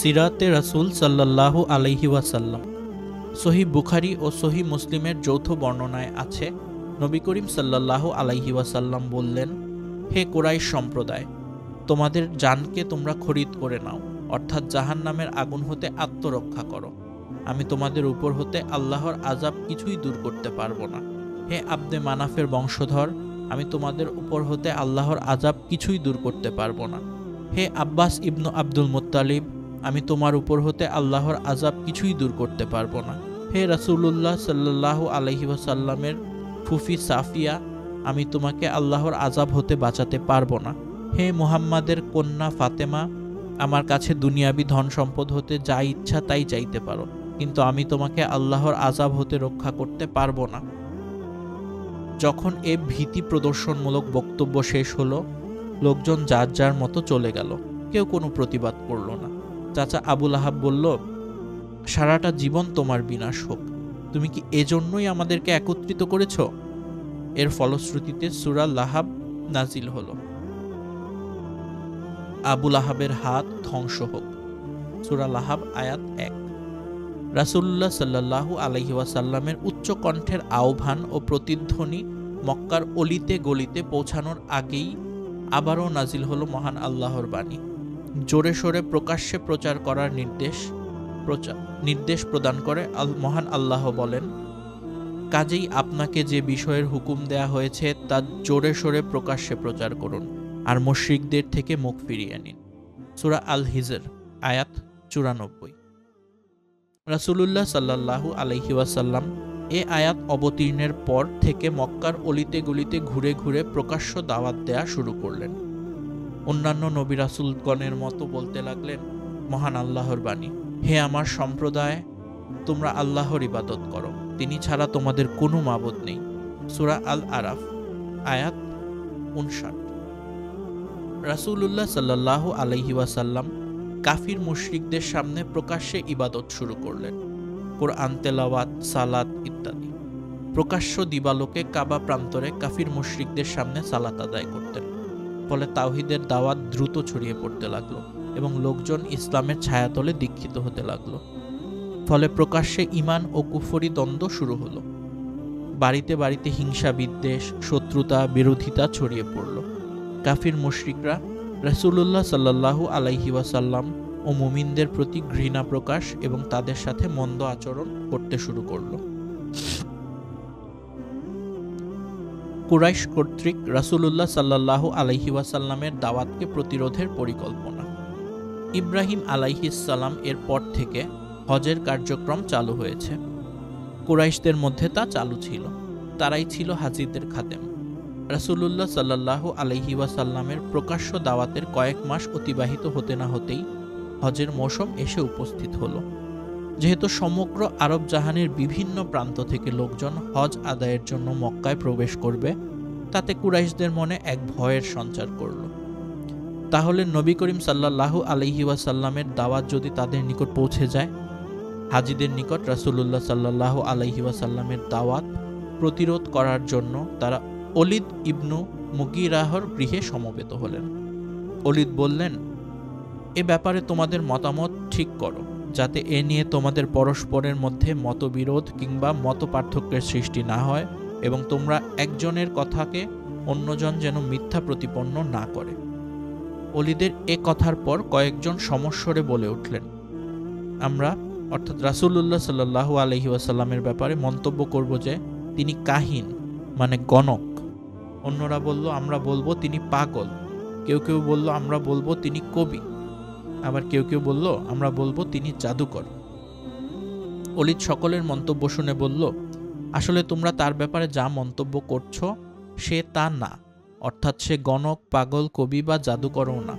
সিরাতে রাসূল সাল্লাল্লাহু আলাইহি ওয়াসাল্লাম। সহিহ বুখারী ও সহিহ মুসলিমের যৌথ বর্ণনায় আছে, নবী করিম সাল্লাল্লাহু আলাইহি ওয়াসাল্লাম বললেন, হে কুরাইশ সম্প্রদায়, তোমাদের জানকে তোমরা খরিদ করে নাও, অর্থাৎ জাহান্নামের আগুন হতে আত্মরক্ষা করো। আমি তোমাদের উপর হতে আল্লাহর আযাব কিছুই দূর করতে পারবো না। হে আব্দে মানাফের বংশধর, আমি তোমাদের উপর হতে আল্লাহর আযাব কিছুই দূর করতে পারবো না। হে আব্বাস ইবনু আব্দুল মুত্তালিব, আমি তোমার উপর হতে আল্লাহর আযাব কিছুই দূর করতে পারবো না। হে রাসূলুল্লাহ সাল্লাল্লাহু আলাইহি ওয়াসাল্লামের ফুফি সাফিয়া, আমি তোমাকে আল্লাহর আযাব হতে বাঁচাতে পারবো না। হে মুহাম্মাদের কন্যা ফাতেমা, আমার কাছে দুনিয়াবি ধন সম্পদ হতে যা ইচ্ছা তাই চাইতে পারো, কিন্তু আমি তোমাকে আল্লাহর আযাব হতে রক্ষা করতে পারবো না। যখন এ ভীতি প্রদর্শনমূলক বক্তব্য শেষ হলো, লোকজন যার যার মতো চলে গেল, কেউ কোনো প্রতিবাদ করল না। চাচা আবু লাহাব বলল, সারাটা জীবন তোমার বিনাশ হোক, তুমি কি এজন্যই আমাদেরকে একত্রিত করেছ? এর ফলশ্রুতিতে সূরা লাহাব নাজিল হলো। আবু লাহাবের হাত ধ্বংস হোক, সূরা লাহাব আয়াত 1। রাসূলুল্লাহ সাল্লাল্লাহু আলাইহি ওয়াসাল্লামের উচ্চ কণ্ঠের আহ্বান ও প্রতিধ্বনি মক্কার অলিতে গলিতে পৌঁছানোর আগেই আবারও নাজিল হলো মহান আল্লাহর বাণী। জোরে সোরে প্রকাশ্যে প্রচার করার নির্দেশ প্রদান করে মহান আল্লাহ বলেন, কাজেই আপনাকে যে বিষয়ের হুকুম দেয়া হয়েছে তা জোরে সোরে প্রকাশ্যে প্রচার করুন, আর মুশরিকদের থেকে মুখ ফিরিয়ে নিন। সূরা আল হিজর আয়াত 94। রাসূলুল্লাহ সাল্লাল্লাহু আলাইহি ওয়াসাল্লাম এ আয়াত অবতীর্ণের পর থেকে মক্কার অলিতে গলিতে ঘুরে ঘুরে প্রকাশ্য দাওয়াত দেয়া শুরু করলেন। অন্যান্য নবী রাসূলগণের মতো বলতে লাগলেন, মহান আল্লাহর বাণী, হে আমার সম্প্রদায়, তোমরা আল্লাহর ইবাদত করো, তিনি ছাড়া তোমাদের কোনো মাবুদ নেই। সূরা আল আরাফ আয়াত 59। রাসূলুল্লাহ সাল্লাল্লাহু আলাইহি ওয়াসাল্লাম কাফির মুশরিকদের সামনে প্রকাশ্যে ইবাদত শুরু করলেন, কোরআন তেলাওয়াত, সালাত ইত্যাদি। প্রকাশ্য দিবালোকে কাবা প্রান্তরে কাফির মুশরিকদের সামনে সালাত আদায় করতেন। ফলে তাওহীদের দাওয়াত দ্রুত ছড়িয়ে পড়তে লাগলো এবং লোকজন ইসলামের ছায়াতলে দীক্ষিত হতে লাগলো। ফলে প্রকাশ্যে ঈমান ও কুফরি দ্বন্দ্ব শুরু হলো। বাড়িতে বাড়িতে হিংসা বিদ্বেষ, শত্রুতা, বিরোধিতা ছড়িয়ে পড়ল। কাফির মুশরিকরা রাসূলুল্লাহ সাল্লাল্লাহু আলাইহি ওয়াসাল্লাম ও মুমিনদের প্রতি ঘৃণা প্রকাশ এবং তাদের সাথে মন্দ আচরণ করতে শুরু করল। কুরাইশ কর্তৃক রাসূলুল্লাহ সাল্লাল্লাহু আলাইহি ওয়াসাল্লামের দাওয়াতকে প্রতিরোধের পরিকল্পনা। ইব্রাহিম আলাইহিস সালাম এর পর থেকে হজের কার্যক্রম চালু হয়েছে। কুরাইশদের মধ্যে তা চালু ছিল, তারাই ছিল হাজিদের খাদেম। রাসূলুল্লাহ সাল্লাল্লাহু আলাইহি ওয়াসাল্লামের প্রকাশ্য দাওয়াতের কয়েক মাস অতিবাহিত হতে না হতেই হজের মৌসুম এসে উপস্থিত হলো। যেহেতু সমগ্র আরব জাহানের বিভিন্ন প্রান্ত থেকে লোকজন হজ আদায়ের জন্য মক্কায় প্রবেশ করবে, তাতে কুরাইশদের মনে এক ভয়ের সঞ্চার করল। তাহলে নবী করিম সাল্লাল্লাহু আলাইহি ওয়াসাল্লামের দাওয়াত যদি তাদের নিকট পৌঁছে যায়, হাজিদের নিকট রাসূলুল্লাহ সাল্লাল্লাহু আলাইহি ওয়াসাল্লামের দাওয়াত প্রতিরোধ করার জন্য তারা ওলীদ ইবনু মুগীরাহর গৃহে সমবেত হলেন। ওলীদ বললেন, এ ব্যাপারে তোমাদের মতামত ঠিক করো, যাতে এ নিয়ে তোমাদের পরস্পরের মধ্যে মতবিরোধ কিংবা মতপার্থক্যের সৃষ্টি না হয় এবং তোমরা একজনের কথাকে অন্যজন যেন মিথ্যা প্রতিপন্ন না করে। ওলীদের এ কথার পর কয়েকজন সমস্বরে বলে উঠলেন, আমরা অর্থাৎ রাসূলুল্লাহ সাল্লাল্লাহু আলাইহি ওয়াসাল্লামের ব্যাপারে মন্তব্য করব যে তিনি কাহিন মানে গণক। অন্যরা বলল, আমরা বলবো তিনি পাগল। কেউ কেউ বলল, আমরা বলবো তিনি কবি। আবার কেউ কেউ বলল, আমরা বলবো তিনি জাদুকর। ওলীদ সকলের মন্তব্য শুনে বলল, আসলে তোমরা তার ব্যাপারে যা মন্তব্য করছো সে তা না, অর্থাৎ সে গণক, পাগল, কবি বা জাদুকরও না।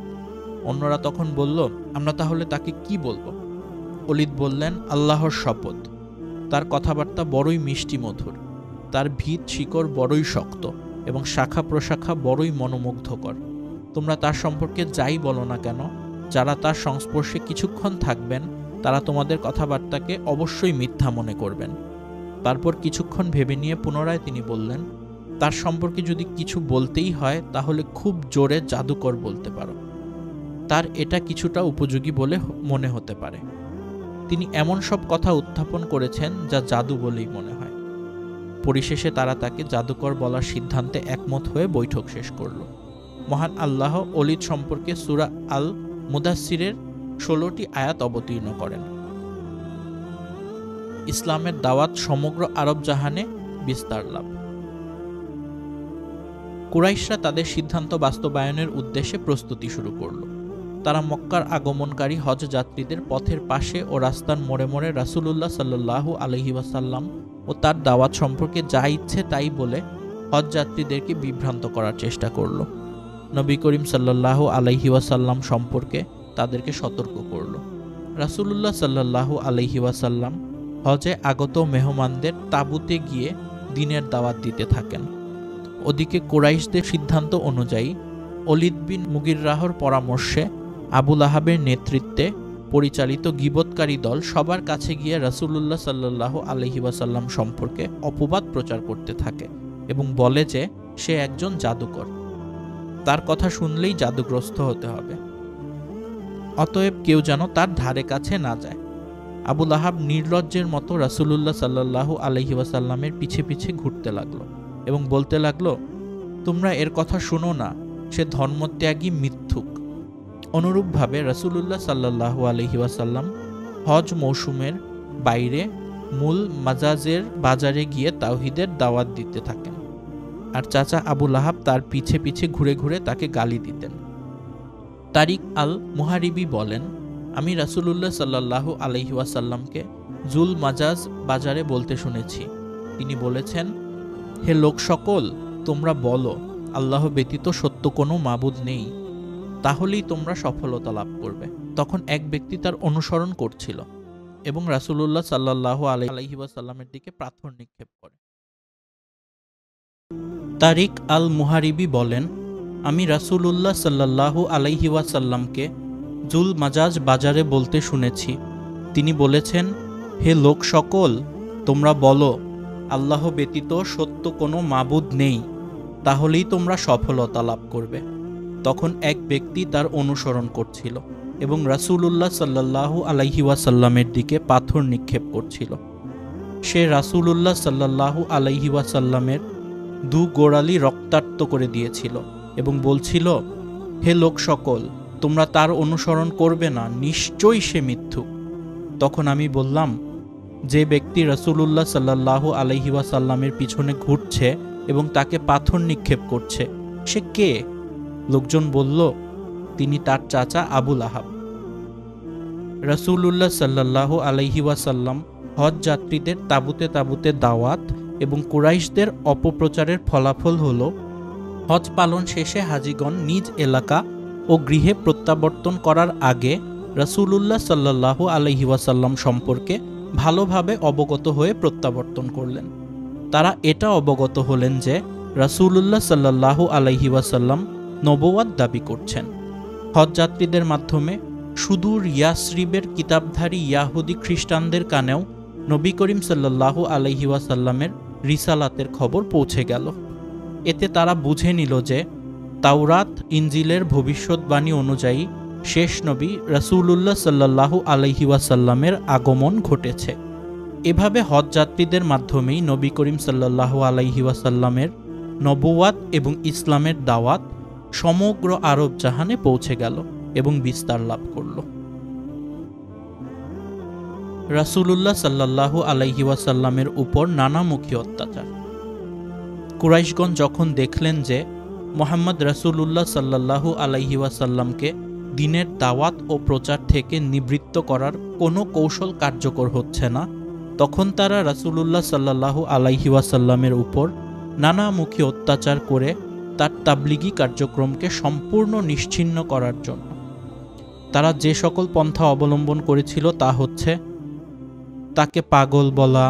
অন্যরা তখন বলল, আমরা তাহলে তাকে কি বলবো? ওলীদ বললেন, আল্লাহর শপথ, তার কথাবার্তা বড়ই মিষ্টি মধুর, তার ভিত শিকড় বড়ই শক্ত এবং শাখা প্রশাখা বড়ই মনোমুগ্ধকর। তোমরা তার সম্পর্কে যাই বলো না কেন, যারা তার সংস্পর্শে কিছুক্ষণ থাকবেন তারা তোমাদের কথাবার্তাকে অবশ্যই মিথ্যা মনে করবেন। তারপর কিছুক্ষণ ভেবে নিয়ে পুনরায় তিনি বললেন, তার সম্পর্কে যদি কিছু বলতেই হয় তাহলে খুব জোরে জাদুকর বলতে পারো। তার এটা কিছুটা উপযোগী বলে মনে হতে পারে। তিনি এমন সব কথা উত্থাপন করেছেন যা জাদু বলেই মনে হয়। পরিশেষে তারা তাকে জাদুকর বলার সিদ্ধান্তে একমত হয়ে বৈঠক শেষ করল। মহান আল্লাহ অলিদ সম্পর্কে সূরা আল মুদাসসিরের 16টি আয়াত অবতীর্ণ করেন। ইসলামের দাওয়াত সমগ্র আরব জাহানে বিস্তার লাভ। কুরাইশরা তাদের সিদ্ধান্ত বাস্তবায়নের উদ্দেশ্যে প্রস্তুতি শুরু করল। তারা মক্কার আগমনকারী হজ যাত্রীদের পথের পাশে ও রাস্তার মোড়ে মোড়ে রাসূলুল্লাহ সাল্লাল্লাহু আলাইহি ওয়াসাল্লাম ও তার দাওয়াত সম্পর্কে যা ইচ্ছে তাই বলে হজ যাত্রীদেরকে বিভ্রান্ত করার চেষ্টা করল। নবী করিম সাল্লাল্লাহু আলাইহি ওয়াসাল্লাম সম্পর্কে তাদেরকে সতর্ক করল। রাসূলুল্লাহ সাল্লাল্লাহু আলাইহি ওয়াসাল্লাম হজে আগত মেহমানদের তাঁবুতে গিয়ে দ্বীনের দাওয়াত দিতে থাকেন। ওদিকে কুরাইশদের সিদ্ধান্ত অনুযায়ী ওলীদ বিন মুগিররাহর পরামর্শে আবু লাহাবের নেতৃত্বে পরিচালিত গীবতকারী দল সবার কাছে গিয়ে রাসূলুল্লাহ সাল্লাল্লাহু আলাইহি ওয়াসাল্লাম সম্পর্কে অপবাদ প্রচার করতে থাকে এবং বলে যে সে একজন জাদুকর, তার কথা শুনলেই জাদুগ্রস্ত হতে হবে, অতএব কেউ যেন তার ধারে কাছে না যায়। আবু লাহাব নির্লজ্জের মতো রাসূলুল্লাহ সাল্লাল্লাহু আলাইহি ওয়াসাল্লামের পিছে পিছে ঘুরতে লাগলো এবং বলতে লাগলো, তোমরা এর কথা শুনো না, সে ধর্মত্যাগী মিথ্যুক। অনুরূপভাবে রাসূলুল্লাহ সাল্লাল্লাহু আলাইহি ওয়াসাল্লাম হজ মৌসুমের বাইরে মূল মাজাজের বাজারে গিয়ে তাওহীদের দাওয়াত দিতে থাকেন, আর চাচা আবু লাহাব তার পিছে পিছে ঘুরে ঘুরে তাকে গালি দিতেন। তারিক আল মুহারিবি বলেন, আমি রাসূলুল্লাহ সাল্লাল্লাহু আলাইহি ওয়াসাল্লামকে জুল মাজাজ বাজারে বলতে শুনেছি। তিনি বলেছেন, হে লোক সকল, তোমরা বলো আল্লাহ ব্যতীত সত্য কোনো মাবুদ নেই, তাহলেই তোমরা সফলতা লাভ করবে। তখন এক ব্যক্তি তার অনুসরণ করছিল এবং রাসূলুল্লাহ সাল্লাল্লাহু আলাইহি ওয়াসাল্লামের দিকে পাথর নিক্ষেপ করে। তারিক আল মুহারিবি বলেন, আমি রাসূলুল্লাহ সাল্লাল্লাহু আলাইহি ওয়াসাল্লামকে জুল মাজাজ বাজারে বলতে শুনেছি। তিনি বলেছেন, হে লোক সকল, তোমরা বলো আল্লাহ ব্যতীত সত্য কোনো মাবুদ নেই, তাহলেই তোমরা সফলতা লাভ করবে। তখন এক ব্যক্তি তার অনুসরণ করছিল এবং রাসূলুল্লাহ সাল্লাল্লাহু আলাইহি ওয়াসাল্লামের দিকে পাথর নিক্ষেপ করছিল। সে রাসূলুল্লাহ সাল্লাল্লাহু আলাইহি ওয়াসাল্লামের দু গোড়ালি রক্তাক্ত করে দিয়েছিল এবং বলছিল, হে লোক সকল, তোমরা তার অনুসরণ করবে না, নিশ্চয়ই সে মিথ্যুক। তখন আমি বললাম, যে ব্যক্তি রাসূলুল্লাহ সাল্লাল্লাহু আলাইহি ওয়াসাল্লামের পিছনে ঘুরছে এবং তাকে পাথর নিক্ষেপ করছে, সে কে? লোকজন বলল, তিনি তার চাচা আবু লাহাব। রাসূলুল্লাহ সাল্লাল্লাহু আলাইহি ওয়াসাল্লাম হজ যাত্রীদের তাঁবুতে তাঁবুতে দাওয়াত এবং কুরাইশদের অপপ্রচারের ফলাফল হল, হজ পালন শেষে হাজিগণ নিজ এলাকা ও গৃহে প্রত্যাবর্তন করার আগে রাসূলুল্লাহ সাল্লাল্লাহু আলাইহি ওয়াসাল্লাম সম্পর্কে ভালোভাবে অবগত হয়ে প্রত্যাবর্তন করলেন। তারা এটা অবগত হলেন যে রাসূলুল্লাহ সাল্লাল্লাহু আলাইহি ওয়াসাল্লাম নবুয়াত দাবি করছেন। হজযাত্রীদের মাধ্যমে সুদূর ইয়াসরিবের কিতাবধারী ইয়াহুদি খ্রিস্টানদের কানেও নবী করিম সাল্লাল্লাহু আলাইহি ওয়াসাল্লামের রিসালাতের খবর পৌঁছে গেল। এতে তারা বুঝে নিল যে তাওরাত ইনজিলের ভবিষ্যৎবাণী অনুযায়ী শেষ নবী রাসূলুল্লাহ সাল্লাল্লাহু আলাইহি ওয়াসাল্লামের আগমন ঘটেছে। এভাবে হজযাত্রীদের মাধ্যমেই নবী করিম সাল্লাল্লাহু আলাইহি ওয়াসাল্লামের নবুয়াত এবং ইসলামের দাওয়াত সমগ্র আরব জাহানে পৌঁছে গেল এবং বিস্তার লাভ করল। রাসূলুল্লাহ সাল্লাল্লাহু আলাইহি ওয়াসাল্লামের উপর নানামুখী অত্যাচার। কুরাইশগণ যখন দেখলেন যে মুহাম্মদ রাসূলুল্লাহ সাল্লাল্লাহু আলাইহি ওয়াসাল্লামকে দ্বীনের দাওয়াত ও প্রচার থেকে নিবৃত্ত করার কোনো কৌশল কার্যকর হচ্ছে না, তখন তারা রাসূলুল্লাহ সাল্লাল্লাহু আলাইহি ওয়াসাল্লামের উপর নানামুখী অত্যাচার করে তার তাবলিগি কার্যক্রমকে সম্পূর্ণ নিশ্চিহ্ন করার জন্য তারা যে সকল পন্থা অবলম্বন করেছিল তা হচ্ছে তাকে পাগল বলা,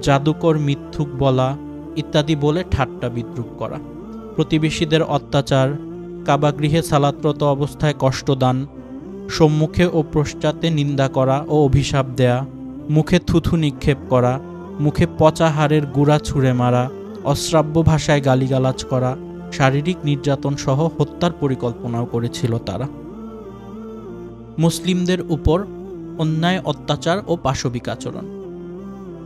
জাদুকর মিথ্যুক বলা ইত্যাদি বলে ঠাট্টা বিদ্রূপ করা, প্রতিবেশীদের অত্যাচার, কাবাগৃহে সালাতরত অবস্থায় কষ্টদান, সম্মুখে ও পশ্চাতে নিন্দা করা ও অভিশাপ দেয়া, মুখে থুথু নিক্ষেপ করা, মুখে পচা হাড়ের গুঁড়া ছুঁড়ে মারা, অশ্রাব্য ভাষায় গালিগালাজ করা, শারীরিক নির্যাতন সহ হত্যার পরিকল্পনাও করেছিল তারা। মুসলিমদের উপর অন্যায় অত্যাচার ও পাশবিক আচরণ।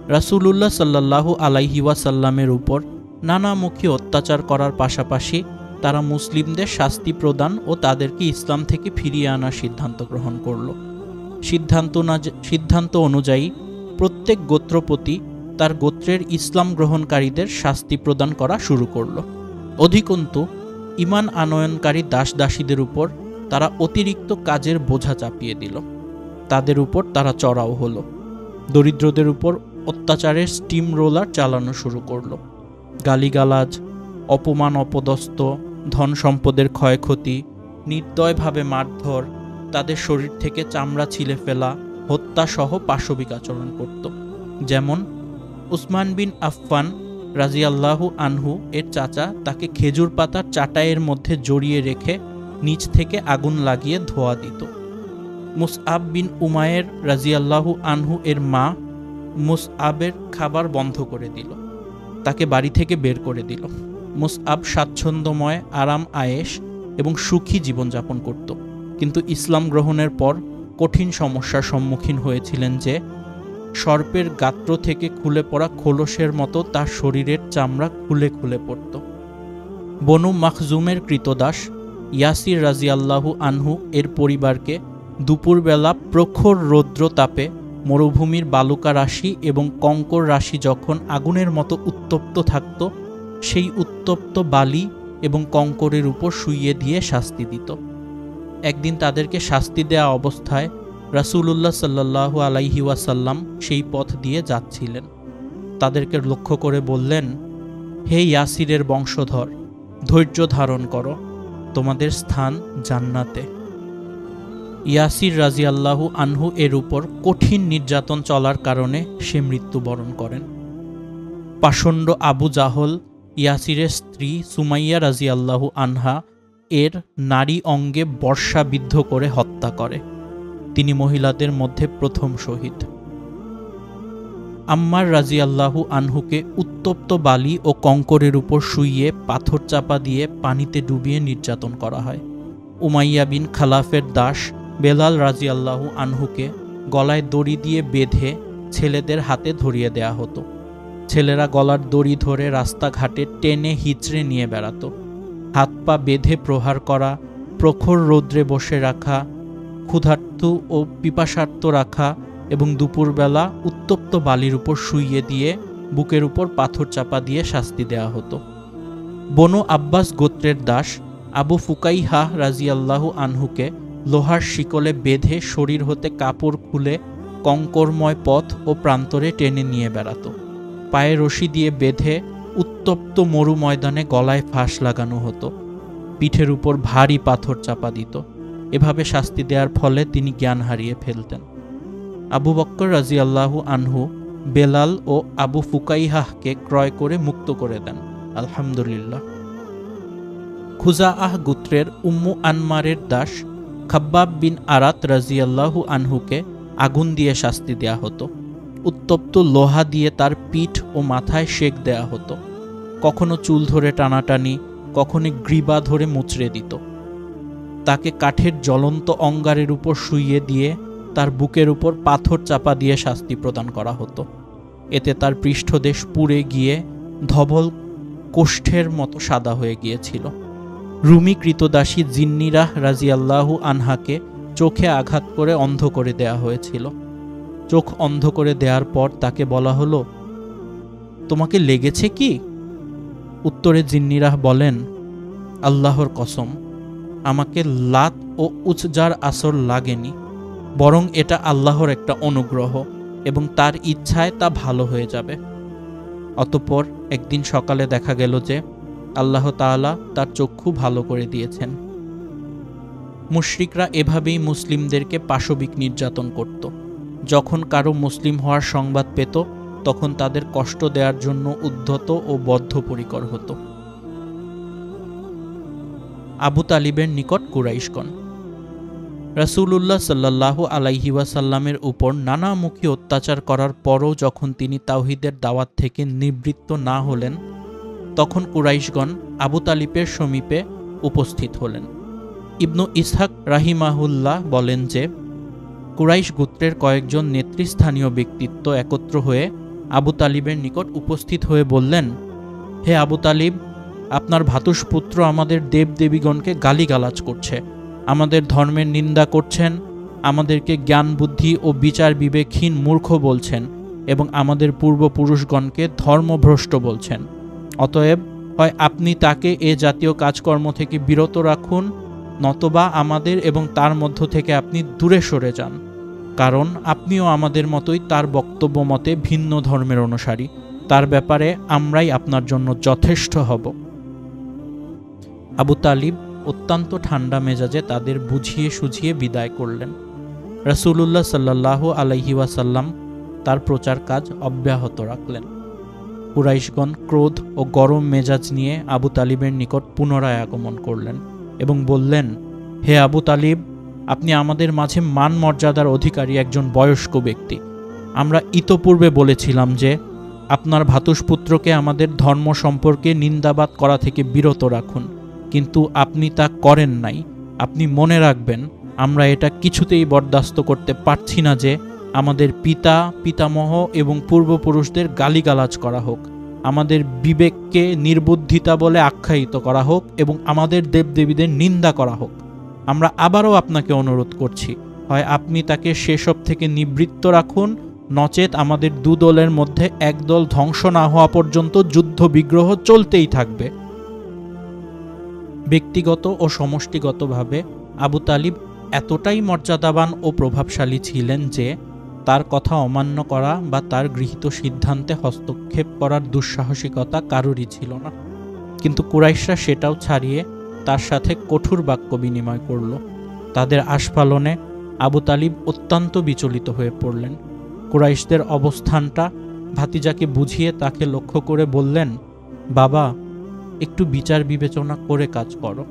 রাসূলুল্লাহ সাল্লাল্লাহু আলাইহি ওয়াসাল্লামের উপর নানামুখী অত্যাচার করার পাশাপাশি তারা মুসলিমদের শাস্তি প্রদান ও তাদেরকে ইসলাম থেকে ফিরিয়ে আনার সিদ্ধান্ত গ্রহণ করল। সিদ্ধান্ত অনুযায়ী প্রত্যেক গোত্রপতি তার গোত্রের ইসলাম গ্রহণকারীদের শাস্তি প্রদান করা শুরু করল। অধিকন্তু ঈমান আনয়নকারী দাস দাসীদের উপর তারা অতিরিক্ত কাজের বোঝা চাপিয়ে দিল। তাদের উপর তারা চড়াও হলো। দরিদ্রদের উপর অত্যাচারের স্টিম রোলার চালানো শুরু করল। গালিগালাজ, অপমান অপদস্থ, ধন সম্পদের ক্ষয়ক্ষতি, নির্দয়ভাবে মারধর, তাদের শরীর থেকে চামড়া ছিলে ফেলা, হত্যাসহ পাশবিক আচরণ করত। যেমন উসমান বিন আফফান রাজিয়াল্লাহু আনহু এর চাচা তাকে খেজুর পাতার চাটাইয়ের মধ্যে জড়িয়ে রেখে নিচ থেকে আগুন লাগিয়ে ধোঁয়া দিত। মুসআব বিন উমায়ের রাজিয়াল্লাহু আনহু এর মা মুসআবের খাবার বন্ধ করে দিল, তাকে বাড়ি থেকে বের করে দিল। মুসআব স্বাচ্ছন্দ্যময়, আরাম আয়েশ এবং সুখী জীবনযাপন করত, কিন্তু ইসলাম গ্রহণের পর কঠিন সমস্যার সম্মুখীন হয়েছিলেন যে সর্পের গাত্র থেকে খুলে পড়া খোলসের মতো তার শরীরের চামড়া খুলে খুলে পড়ত। বনু মাখজুমের কৃতদাস ইয়াসির রাজিয়াল্লাহু আনহু এর পরিবারকে দুপুরবেলা প্রখর রৌদ্র তাপে মরুভূমির বালুকা রাশি এবং কঙ্কর রাশি যখন আগুনের মতো উত্তপ্ত থাকত, সেই উত্তপ্ত বালি এবং কঙ্করের উপর শুইয়ে দিয়ে শাস্তি দিত। একদিন তাদেরকে শাস্তি দেয়া অবস্থায় রাসূলুল্লাহ সাল্লাল্লাহু আলাইহি ওয়াসাল্লাম সেই পথ দিয়ে যাচ্ছিলেন। তাদেরকে লক্ষ্য করে বললেন, হে ইয়াসিরের বংশধর, ধৈর্য ধারণ করো, তোমাদের স্থান জান্নাতে। ইয়াসির রাজিয়াল্লাহু আনহু এর উপর কঠিন নির্যাতন চলার কারণে সে মৃত্যুবরণ করেন। পাষণ্ড আবু জাহল ইয়াসিরের স্ত্রী সুমাইয়া রাজিয়াল্লাহু আনহা এর নারী অঙ্গে বর্ষাবিদ্ধ করে হত্যা করে। তিনি মহিলাদের মধ্যে প্রথম শহীদ। আম্মার রাজিয়াল্লাহু আনহুকে উত্তপ্ত বালি ও কঙ্করের উপর শুইয়ে পাথর চাপা দিয়ে পানিতে ডুবিয়ে নির্যাতন করা হয়। উমাইয়া বিন খালাফের দাস বেলাল রাজিয়াল্লাহু আনহুকে গলায় দড়ি দিয়ে বেঁধে ছেলেদের হাতে ধরিয়ে দেয়া হতো। ছেলেরা গলার দড়ি ধরে রাস্তাঘাটে টেনে হিচড়ে নিয়ে বেড়াত। হাত পা বেঁধে প্রহার করা, প্রখর রৌদ্রে বসে রাখা, ক্ষুধার্ত ও পিপাসার্ত রাখা এবং দুপুরবেলা উত্তপ্ত বালির উপর শুইয়ে দিয়ে বুকের উপর পাথর চাপা দিয়ে শাস্তি দেয়া হতো। বনু আব্বাস গোত্রের দাস আবু ফুকাইহা রাজিয়াল্লাহু আনহুকে লোহার শিকলে বেঁধে শরীর হতে কাপড় খুলে কঙ্করময় পথ ও প্রান্তরে টেনে নিয়ে বেড়াত। পায়ে রশি দিয়ে বেঁধে উত্তপ্ত মরু ময়দানে গলায় ফাঁস লাগানো হতো। পিঠের উপর ভারী পাথর চাপা দিত। এভাবে শাস্তি দেওয়ার ফলে তিনি জ্ঞান হারিয়ে ফেলতেন। আবু বক্কর রাজিয়াল্লাহু আনহু বেলাল ও আবু ফুকাইহাহকে ক্রয় করে মুক্ত করে দেন। আলহামদুলিল্লাহ। খুজাআহ গোত্রের উম্মু আনমারের দাস খাব্বাব বিন আরাত রাজিয়াল্লাহু আনহুকে আগুন দিয়ে শাস্তি দেয়া হতো। উত্তপ্ত লোহা দিয়ে তার পিঠ ও মাথায় সেক দেয়া হতো। কখনো চুল ধরে টানাটানি, কখনো গ্রীবা ধরে মুচড়ে দিত। তাকে কাঠের জ্বলন্ত অঙ্গারের উপর শুইয়ে দিয়ে তার বুকের উপর পাথর চাপা দিয়ে শাস্তি প্রদান করা হতো। এতে তার পৃষ্ঠদেশ পুড়ে গিয়ে ধবল কোষ্ঠের মতো সাদা হয়ে গিয়েছিল। রুমি কৃতদাসী জিন্নিরাহ রাজিয়াল্লাহু আনহাকে চোখে আঘাত করে অন্ধ করে দেয়া হয়েছিল। চোখ অন্ধ করে দেওয়ার পর তাকে বলা হলো, তোমাকে লেগেছে কি? উত্তরে জিন্নিরাহ বলেন, আল্লাহর কসম, আমাকে লাত ও উজজার আসর লাগেনি, বরং এটা আল্লাহর একটা অনুগ্রহ এবং তার ইচ্ছায় তা ভালো হয়ে যাবে। অতঃপর একদিন সকালে দেখা গেল যে আল্লাহ তাআলা তার চক্ষু ভালো করে দিয়েছেন। মুশরিকরা এভাবেই মুসলিমদেরকে পাশবিক নির্যাতন করত। যখন কারো মুসলিম হওয়ার সংবাদ পেত, তখন তাদের কষ্ট দেওয়ার জন্য উদ্ধত ও বদ্ধপরিকর হতো। আবু তালিবের নিকট কুরাইশগণ। রাসূলুল্লাহ সাল্লাল্লাহু আলাইহি ওয়াসাল্লামের উপর নানামুখী অত্যাচার করার পরও যখন তিনি তাওহীদের দাওয়াত থেকে নিবৃত্ত না হলেন, তখন কুরাইশগণ আবু তালিবের সমীপে উপস্থিত হলেন। ইবনু ইসহাক রাহিমাহুল্লাহ বলেন যে, কুরাইশ গোত্রের কয়েকজন নেতৃস্থানীয় ব্যক্তিত্ব একত্র হয়ে আবু তালিবের নিকট উপস্থিত হয়ে বললেন, হে আবু তালিব, আপনার ভ্রাতুষ্পুত্র আমাদের দেবদেবীগণকে গালিগালাজ করছে, আমাদের ধর্মের নিন্দা করছেন, আমাদেরকে জ্ঞান বুদ্ধি ও বিচার বিবেকহীন মূর্খ বলছেন এবং আমাদের পূর্বপুরুষগণকে ধর্মভ্রষ্ট বলছেন। অতএব হয় আপনি তাকে এ জাতীয় কাজকর্ম থেকে বিরত রাখুন, নতবা আমাদের এবং তার মধ্য থেকে আপনি দূরে সরে যান, কারণ আপনিও আমাদের মতোই তার বক্তব্য মতে ভিন্ন ধর্মের অনুসারী। তার ব্যাপারে আমরাই আপনার জন্য যথেষ্ট হব। আবু তালিব অত্যন্ত ঠান্ডা মেজাজে তাদের বুঝিয়ে সুঝিয়ে বিদায় করলেন। রাসূলুল্লাহ সাল্লাল্লাহু আলাইহি ওয়াসাল্লাম তার প্রচার কাজ অব্যাহত রাখলেন। কুরাইশগণ ক্রোধ ও গরম মেজাজ নিয়ে আবু তালিবের নিকট পুনরায় আগমন করলেন এবং বললেন, হে আবু তালিব, আপনি আমাদের মাঝে মান মর্যাদার অধিকারী একজন বয়স্ক ব্যক্তি। আমরা ইতপূর্বে বলেছিলাম যে আপনার ভ্রাতুষ্পুত্রকে আমাদের ধর্ম সম্পর্কে নিন্দাবাদ করা থেকে বিরত রাখুন, কিন্তু আপনি তা করেন নাই। আপনি মনে রাখবেন, আমরা এটা কিছুতেই বরদাস্ত করতে পারছি না যে আমাদের পিতা, পিতামহ এবং পূর্বপুরুষদের গালিগালাজ করা হোক, আমাদের বিবেককে নির্বুদ্ধিতা বলে আখ্যায়িত করা হোক এবং আমাদের দেবদেবীদের নিন্দা করা হোক। আমরা আবারও আপনাকে অনুরোধ করছি, হয় আপনি তাকে সেসব থেকে নিবৃত্ত রাখুন, নচেত আমাদের দুদলের মধ্যে একদল ধ্বংস না হওয়া পর্যন্ত যুদ্ধ বিগ্রহ চলতেই থাকবে। ব্যক্তিগত ও সমষ্টিগতভাবে আবু তালিব এতটাই মর্যাদাবান ও প্রভাবশালী ছিলেন যে তার কথা অমান্য করা বা তার গৃহীত সিদ্ধান্তে হস্তক্ষেপ করার দুঃসাহসিকতা কারোরই ছিল না। কিন্তু কুরাইশরা সেটাও ছাড়িয়ে তার সাথে কঠোর বাক্য বিনিময় করল। তাদের আস্ফালনে আবু তালিব অত্যন্ত বিচলিত হয়ে পড়লেন। কুরাইশদের অবস্থানটা ভাতিজাকে বুঝিয়ে তাকে লক্ষ্য করে বললেন, বাবা, একটু বিচার বিবেচনা করে কাজ করো।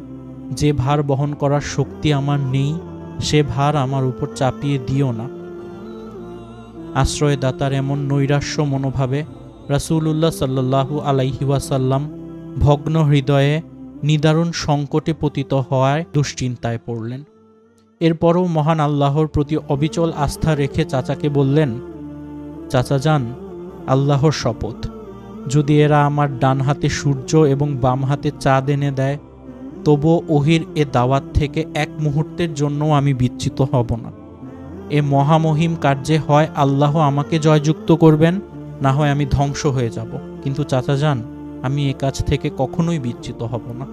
যে ভার বহন করার শক্তি আমার নেই, সে ভার আমার উপর চাপিয়ে দিও না। আশ্রয়দাতার এমন নৈরাশ্য মনোভাবে রাসূলুল্লাহ সাল্লাল্লাহু আলাইহি ওয়াসাল্লাম ভগ্ন হৃদয়ে নিদারুণ সংকটে পতিত হওয়ায় দুশ্চিন্তায় পড়লেন। এরপরও মহান আল্লাহর প্রতি অবিচল আস্থা রেখে চাচাকে বললেন, চাচা যান, আল্লাহর শপথ, যদি এরা আমার ডান হাতে সূর্য এবং বাম হাতে চাঁদ এনে দেয়, তবুও ওহির এ দাওয়াত থেকে এক মুহূর্তের জন্যও আমি বিচ্যুত হব না। এ মহামহিম কার্যে হয় আল্লাহ আমাকে জয়যুক্ত করবেন, না হয় আমি ধ্বংস হয়ে যাব, কিন্তু চাচা যান, আমি এ কাজ থেকে কখনোই বিচ্যুত হব না।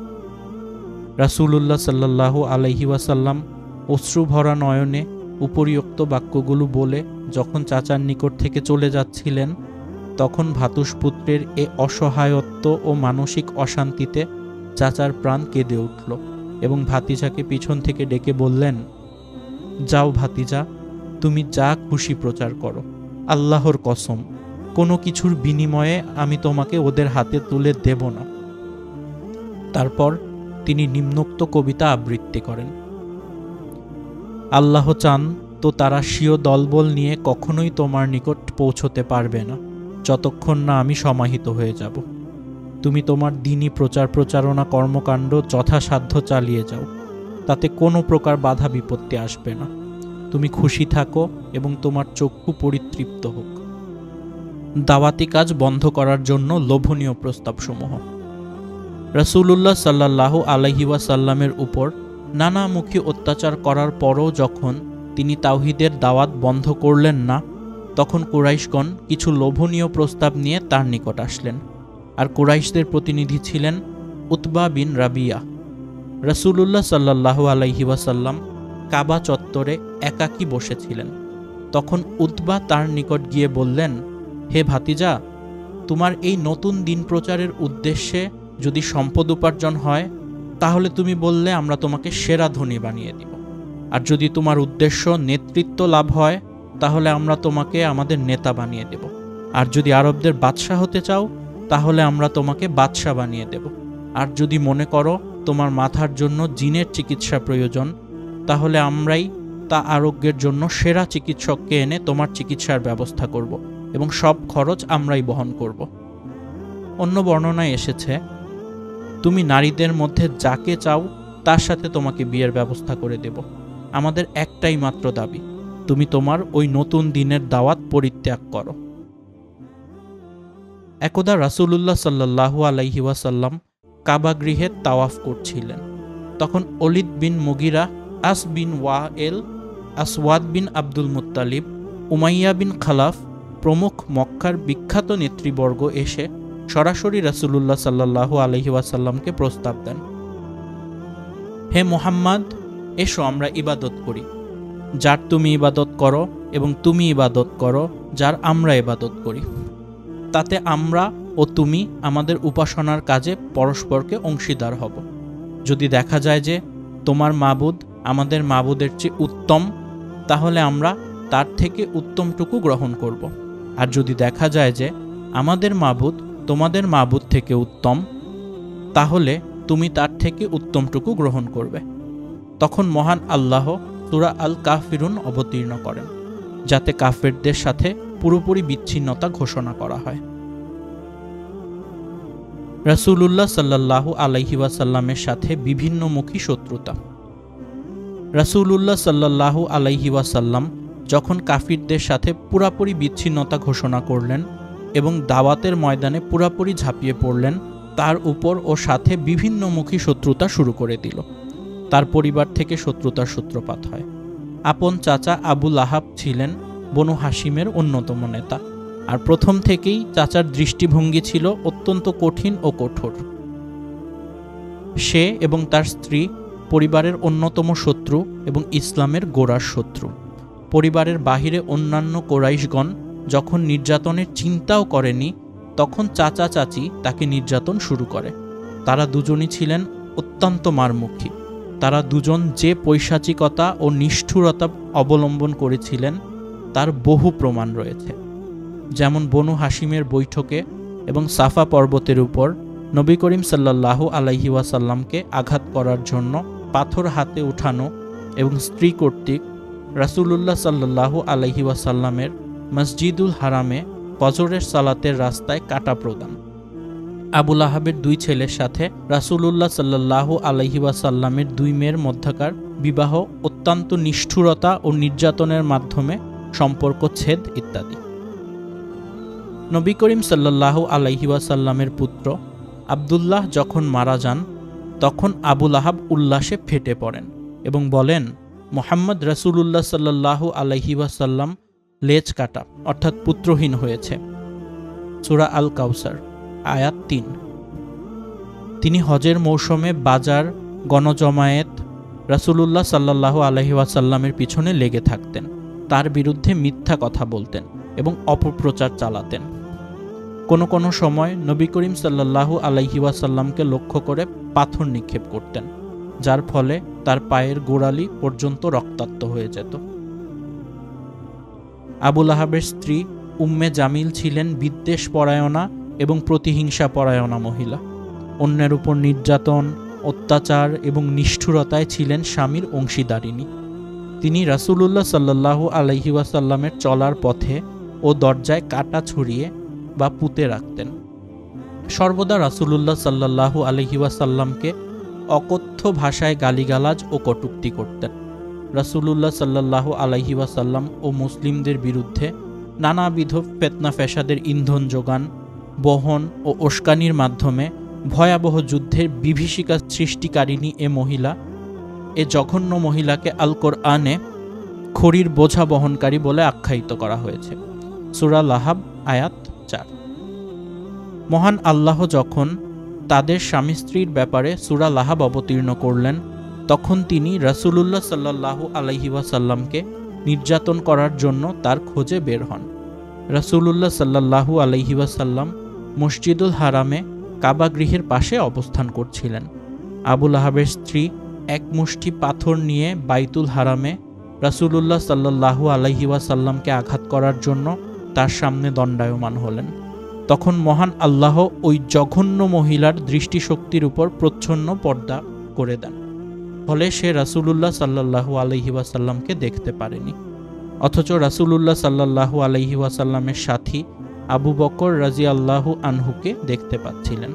রাসূলুল্লাহ সাল্লাল্লাহু আলাইহি ওয়াসাল্লাম অশ্রু ভরা নয়নে উপরিউক্ত বাক্যগুলো বলে যখন চাচার নিকট থেকে চলে যাচ্ছিলেন, তখন ভ্রাতুষ্পুত্রের এ অসহায়ত্ব ও মানসিক অশান্তিতে চাচার প্রাণ কেঁদে উঠল এবং ভাতিজাকে পিছন থেকে ডেকে বললেন, যাও ভাতিজা, তুমি যা খুশি প্রচার করো, আল্লাহর কসম, কোনো কিছুর বিনিময়ে আমি তোমাকে ওদের হাতে তুলে দেব না। তারপর তিনি নিম্নোক্ত কবিতা আবৃত্তি করেন। আল্লাহ চান তো তারা স্বীয় দলবল নিয়ে কখনোই তোমার নিকট পৌঁছতে পারবে না, যতক্ষণ না আমি সমাহিত হয়ে যাব। তুমি তোমার দ্বীনি প্রচার প্রচারণা কর্মকাণ্ড যথাসাধ্য চালিয়ে যাও, তাতে কোনো প্রকার বাধা বিপত্তি আসবে না। তুমি খুশি থাকো এবং তোমার চক্ষু পরিতৃপ্ত হোক। দাওয়াতি কাজ বন্ধ করার জন্য লোভনীয় প্রস্তাবসমূহ। রাসূলুল্লাহ সাল্লাল্লাহু আলাইহি ওয়াসাল্লামের উপর নানামুখী অত্যাচার করার পরও যখন তিনি তাওহীদের দাওয়াত বন্ধ করলেন না, তখন কুরাইশগণ কিছু লোভনীয় প্রস্তাব নিয়ে তার নিকট আসলেন। আর কুরাইশদের প্রতিনিধি ছিলেন উতবা বিন রাবিয়া। রাসূলুল্লাহ সাল্লাল্লাহু আলাইহি ওয়াসাল্লাম কাবা চত্বরে একাকী বসেছিলেন। তখন উতবা তার নিকট গিয়ে বললেন, হে ভাতিজা, তোমার এই নতুন দিন প্রচারের উদ্দেশ্যে যদি সম্পদ উপার্জন হয়, তাহলে তুমি বললে আমরা তোমাকে সেরা ধনী বানিয়ে দিব। আর যদি তোমার উদ্দেশ্য নেতৃত্ব লাভ হয়, তাহলে আমরা তোমাকে আমাদের নেতা বানিয়ে দেব। আর যদি আরবদের বাদশাহ হতে চাও, তাহলে আমরা তোমাকে বাদশাহ বানিয়ে দেব। আর যদি মনে করো তোমার মাথার জন্য জিনের চিকিৎসা প্রয়োজন, তাহলে আমরাই তা আরোগ্যের জন্য সেরা চিকিৎসককে এনে তোমার চিকিৎসার ব্যবস্থা করব এবং সব খরচ আমরাই বহন করব। অন্য বর্ণনায় এসেছে, তুমি নারীদের মধ্যে যাকে চাও তার সাথে তোমাকে বিয়ের ব্যবস্থা করে দেব। আমাদের একটাই মাত্র দাবি, তুমি তোমার ওই নতুন দিনের দাওয়াত পরিত্যাগ করো। একদা রাসূলুল্লাহ সাল্লাল্লাহু আলাইহি ওয়াসাল্লাম কাবা গৃহে তাওয়াফ করছিলেন। তখন ওলীদ বিন মুগিরা, আস বিন ওয়াইল, আসওয়াদ বিন আব্দুল মুত্তালিব, উমাইয়া বিন খালাফ প্রমুখ মক্কার বিখ্যাত নেতৃবর্গ এসে সরাসরি রাসূলুল্লাহ সাল্লাল্লাহু আলাইহি ওয়াসাল্লামকে প্রস্তাব দেন, হে মুহাম্মদ, এসো আমরা ইবাদত করি। যার তুমি ইবাদত করো এবং তুমি ইবাদত করো যার আমরা ইবাদত করি। তাতে আমরা ও তুমি আমাদের উপাসনার কাজে পরস্পরকে অংশীদার হব। যদি দেখা যায় যে তোমার মাবুদ আমাদের মাবুদের চেয়ে উত্তম, তাহলে আমরা তার থেকে উত্তমটুকু গ্রহণ করব। আর যদি দেখা যায় যে আমাদের মাবুদ তোমাদের মাবুদ থেকে উত্তম, তাহলে তুমি তার থেকে উত্তমটুকু গ্রহণ করবে। তখন মহান আল্লাহ সূরা আল কাফিরুন অবতীর্ণ করেন, যাতে কাফেরদের সাথে পুরোপুরি বিচ্ছিন্নতা ঘোষণা করা হয়। রাসূলুল্লাহ সাল্লাল্লাহু আলাইহি ওয়াসাল্লামের সাথে বিভিন্নমুখী শত্রুতা। রাসূলুল্লাহ সাল্লাল্লাহু আলাইহি ওয়াসাল্লাম যখন কাফিরদের সাথে পুরোপুরি বিচ্ছিন্নতা ঘোষণা করলেন এবং দাওয়াতের ময়দানে পুরোপুরি ঝাঁপিয়ে পড়লেন, তার উপর ও সাথে বিভিন্নমুখী শত্রুতা শুরু করে দিল। তার পরিবার থেকে শত্রুতার সূত্রপাত হয়। আপন চাচা আবু লাহাব ছিলেন বনু হাশিমের অন্যতম নেতা, আর প্রথম থেকেই চাচার দৃষ্টিভঙ্গি ছিল অত্যন্ত কঠিন ও কঠোর। সে এবং তার স্ত্রী পরিবারের অন্যতম শত্রু এবং ইসলামের গোড়ার শত্রু। পরিবারের বাহিরে অন্যান্য কোরাইশগণ যখন নির্যাতনের চিন্তাও করেনি, তখন চাচা চাচি তাকে নির্যাতন শুরু করে। তারা দুজনই ছিলেন অত্যন্ত মারমুখী। তারা দুজন যে পৈশাচিকতা ও নিষ্ঠুরতা অবলম্বন করেছিলেন তার বহু প্রমাণ রয়েছে। যেমন বনু হাশিমের বৈঠকে এবং সাফা পর্বতের উপর নবী করিম সাল্লাল্লাহু আলাইহি ওয়াসাল্লামকে আঘাত করার জন্য পাথর হাতে উঠানো এবং স্ত্রী কর্তৃক রাসূলুল্লাহ সাল্লাল্লাহু আলাইহি ওয়াসাল্লামের মসজিদুল হারামে ফজরের সালাতের রাস্তায় কাটা প্রদান। আবু লাহাবের দুই ছেলের সাথে রাসূলুল্লাহ সাল্লাল্লাহু আলাইহি ওয়াসাল্লামের দুই মেয়ের মধ্যকার বিবাহ অত্যন্ত নিষ্ঠুরতা ও নির্যাতনের মাধ্যমে সম্পর্ক ছেদ ইত্যাদি। নবী করিম সাল্লাল্লাহু আলাইহি ওয়াসাল্লামের পুত্র আব্দুল্লাহ যখন মারা যান, তখন আবু লাহাব উল্লাসে ফেটে পড়েন এবং বলেন, মুহাম্মদ রাসূলুল্লাহ সাল্লাল্লাহু আলাইহি ওয়াসাল্লাম লেজ কাটা অর্থাৎ পুত্রহীন হয়েছে। সূরা আল কাউসার আয়াত ৩। তিনি হজের মৌসুমে বাজার, গণজমায়েত রাসূলুল্লাহ সাল্লাল্লাহু আলাইহি ওয়াসাল্লামের পিছনে লেগে থাকতেন, তার বিরুদ্ধে মিথ্যা কথা বলতেন এবং অপপ্রচার চালাতেন। কোনো কোনো সময় নবী করিম সাল্লাল্লাহু আলাইহি ওয়াসাল্লামকে লক্ষ্য করে পাথর নিক্ষেপ করতেন, যার ফলে তার পায়ের গোড়ালি পর্যন্ত রক্তাক্ত হয়ে যেত। আবু লাহাবের স্ত্রী উম্মে জামিল ছিলেন বিদ্বেষ পরায়ণা এবং প্রতিহিংসা পরায়ণা মহিলা। অন্যের উপর নির্যাতন, অত্যাচার এবং নিষ্ঠুরতায় ছিলেন স্বামীর অংশীদারিণী। তিনি রাসূলুল্লাহ সাল্লাল্লাহু আলাইহি ওয়াসাল্লামের চলার পথে ও দরজায় কাঁটা ছড়িয়ে বা পুঁতে রাখতেন। সর্বদা রাসূলুল্লাহ সাল্লাল্লাহু আলাইহি ওয়াসাল্লামকে অকথ্য ভাষায় গালিগালাজ ও কটূক্তি করতেন। রাসূলুল্লাহ সাল্লাল্লাহু আলাইহি ওয়াসাল্লাম ও মুসলিমদের বিরুদ্ধে নানাবিধ ফিতনা ফ্যাসাদের ইন্ধন যোগান, বহন ও উস্কানির মাধ্যমে ভয়াবহ যুদ্ধের বিভীষিকা সৃষ্টিকারিণী এ জঘন্য মহিলাকে আল কোরআনে খড়ির বোঝা বহনকারী বলে আখ্যায়িত করা হয়েছে। সূরা লাহাব আয়াত ৪। মহান আল্লাহ যখন তাদের স্বামী স্ত্রীর ব্যাপারে সূরা লাহাব অবতীর্ণ করলেন, তখন তিনি রাসূলুল্লাহ সাল্লাল্লাহু আলাইহি ওয়াসাল্লামকে নির্যাতন করার জন্য তার খোঁজে বের হন। রাসূলুল্লাহ সাল্লাল্লাহু আলাইহি ওয়াসাল্লাম মসজিদুল হারামে কাবা গৃহের পাশে অবস্থান করছিলেন। আবু লাহাবের স্ত্রী এক মুষ্টি পাথর নিয়ে বাইতুল হারামে রাসূলুল্লাহ সাল্লাল্লাহু আলাইহি ওয়াসাল্লামকে আঘাত করার জন্য তার সামনে দণ্ডায়মান হলেন। তখন মহান আল্লাহ ওই জঘন্য মহিলার দৃষ্টিশক্তির উপর প্রচ্ছন্ন পর্দা করে দেন, ফলে সে রাসূলুল্লাহ সাল্লাল্লাহু আলাইহি ওয়াসাল্লামকে দেখতে পারেনি। অথচ রাসূলুল্লাহ সাল্লাল্লাহু আলাইহি ওয়াসাল্লামের সাথী আবু বকর রাদিয়াল্লাহু আনহুকে দেখতে পাচ্ছিলেন।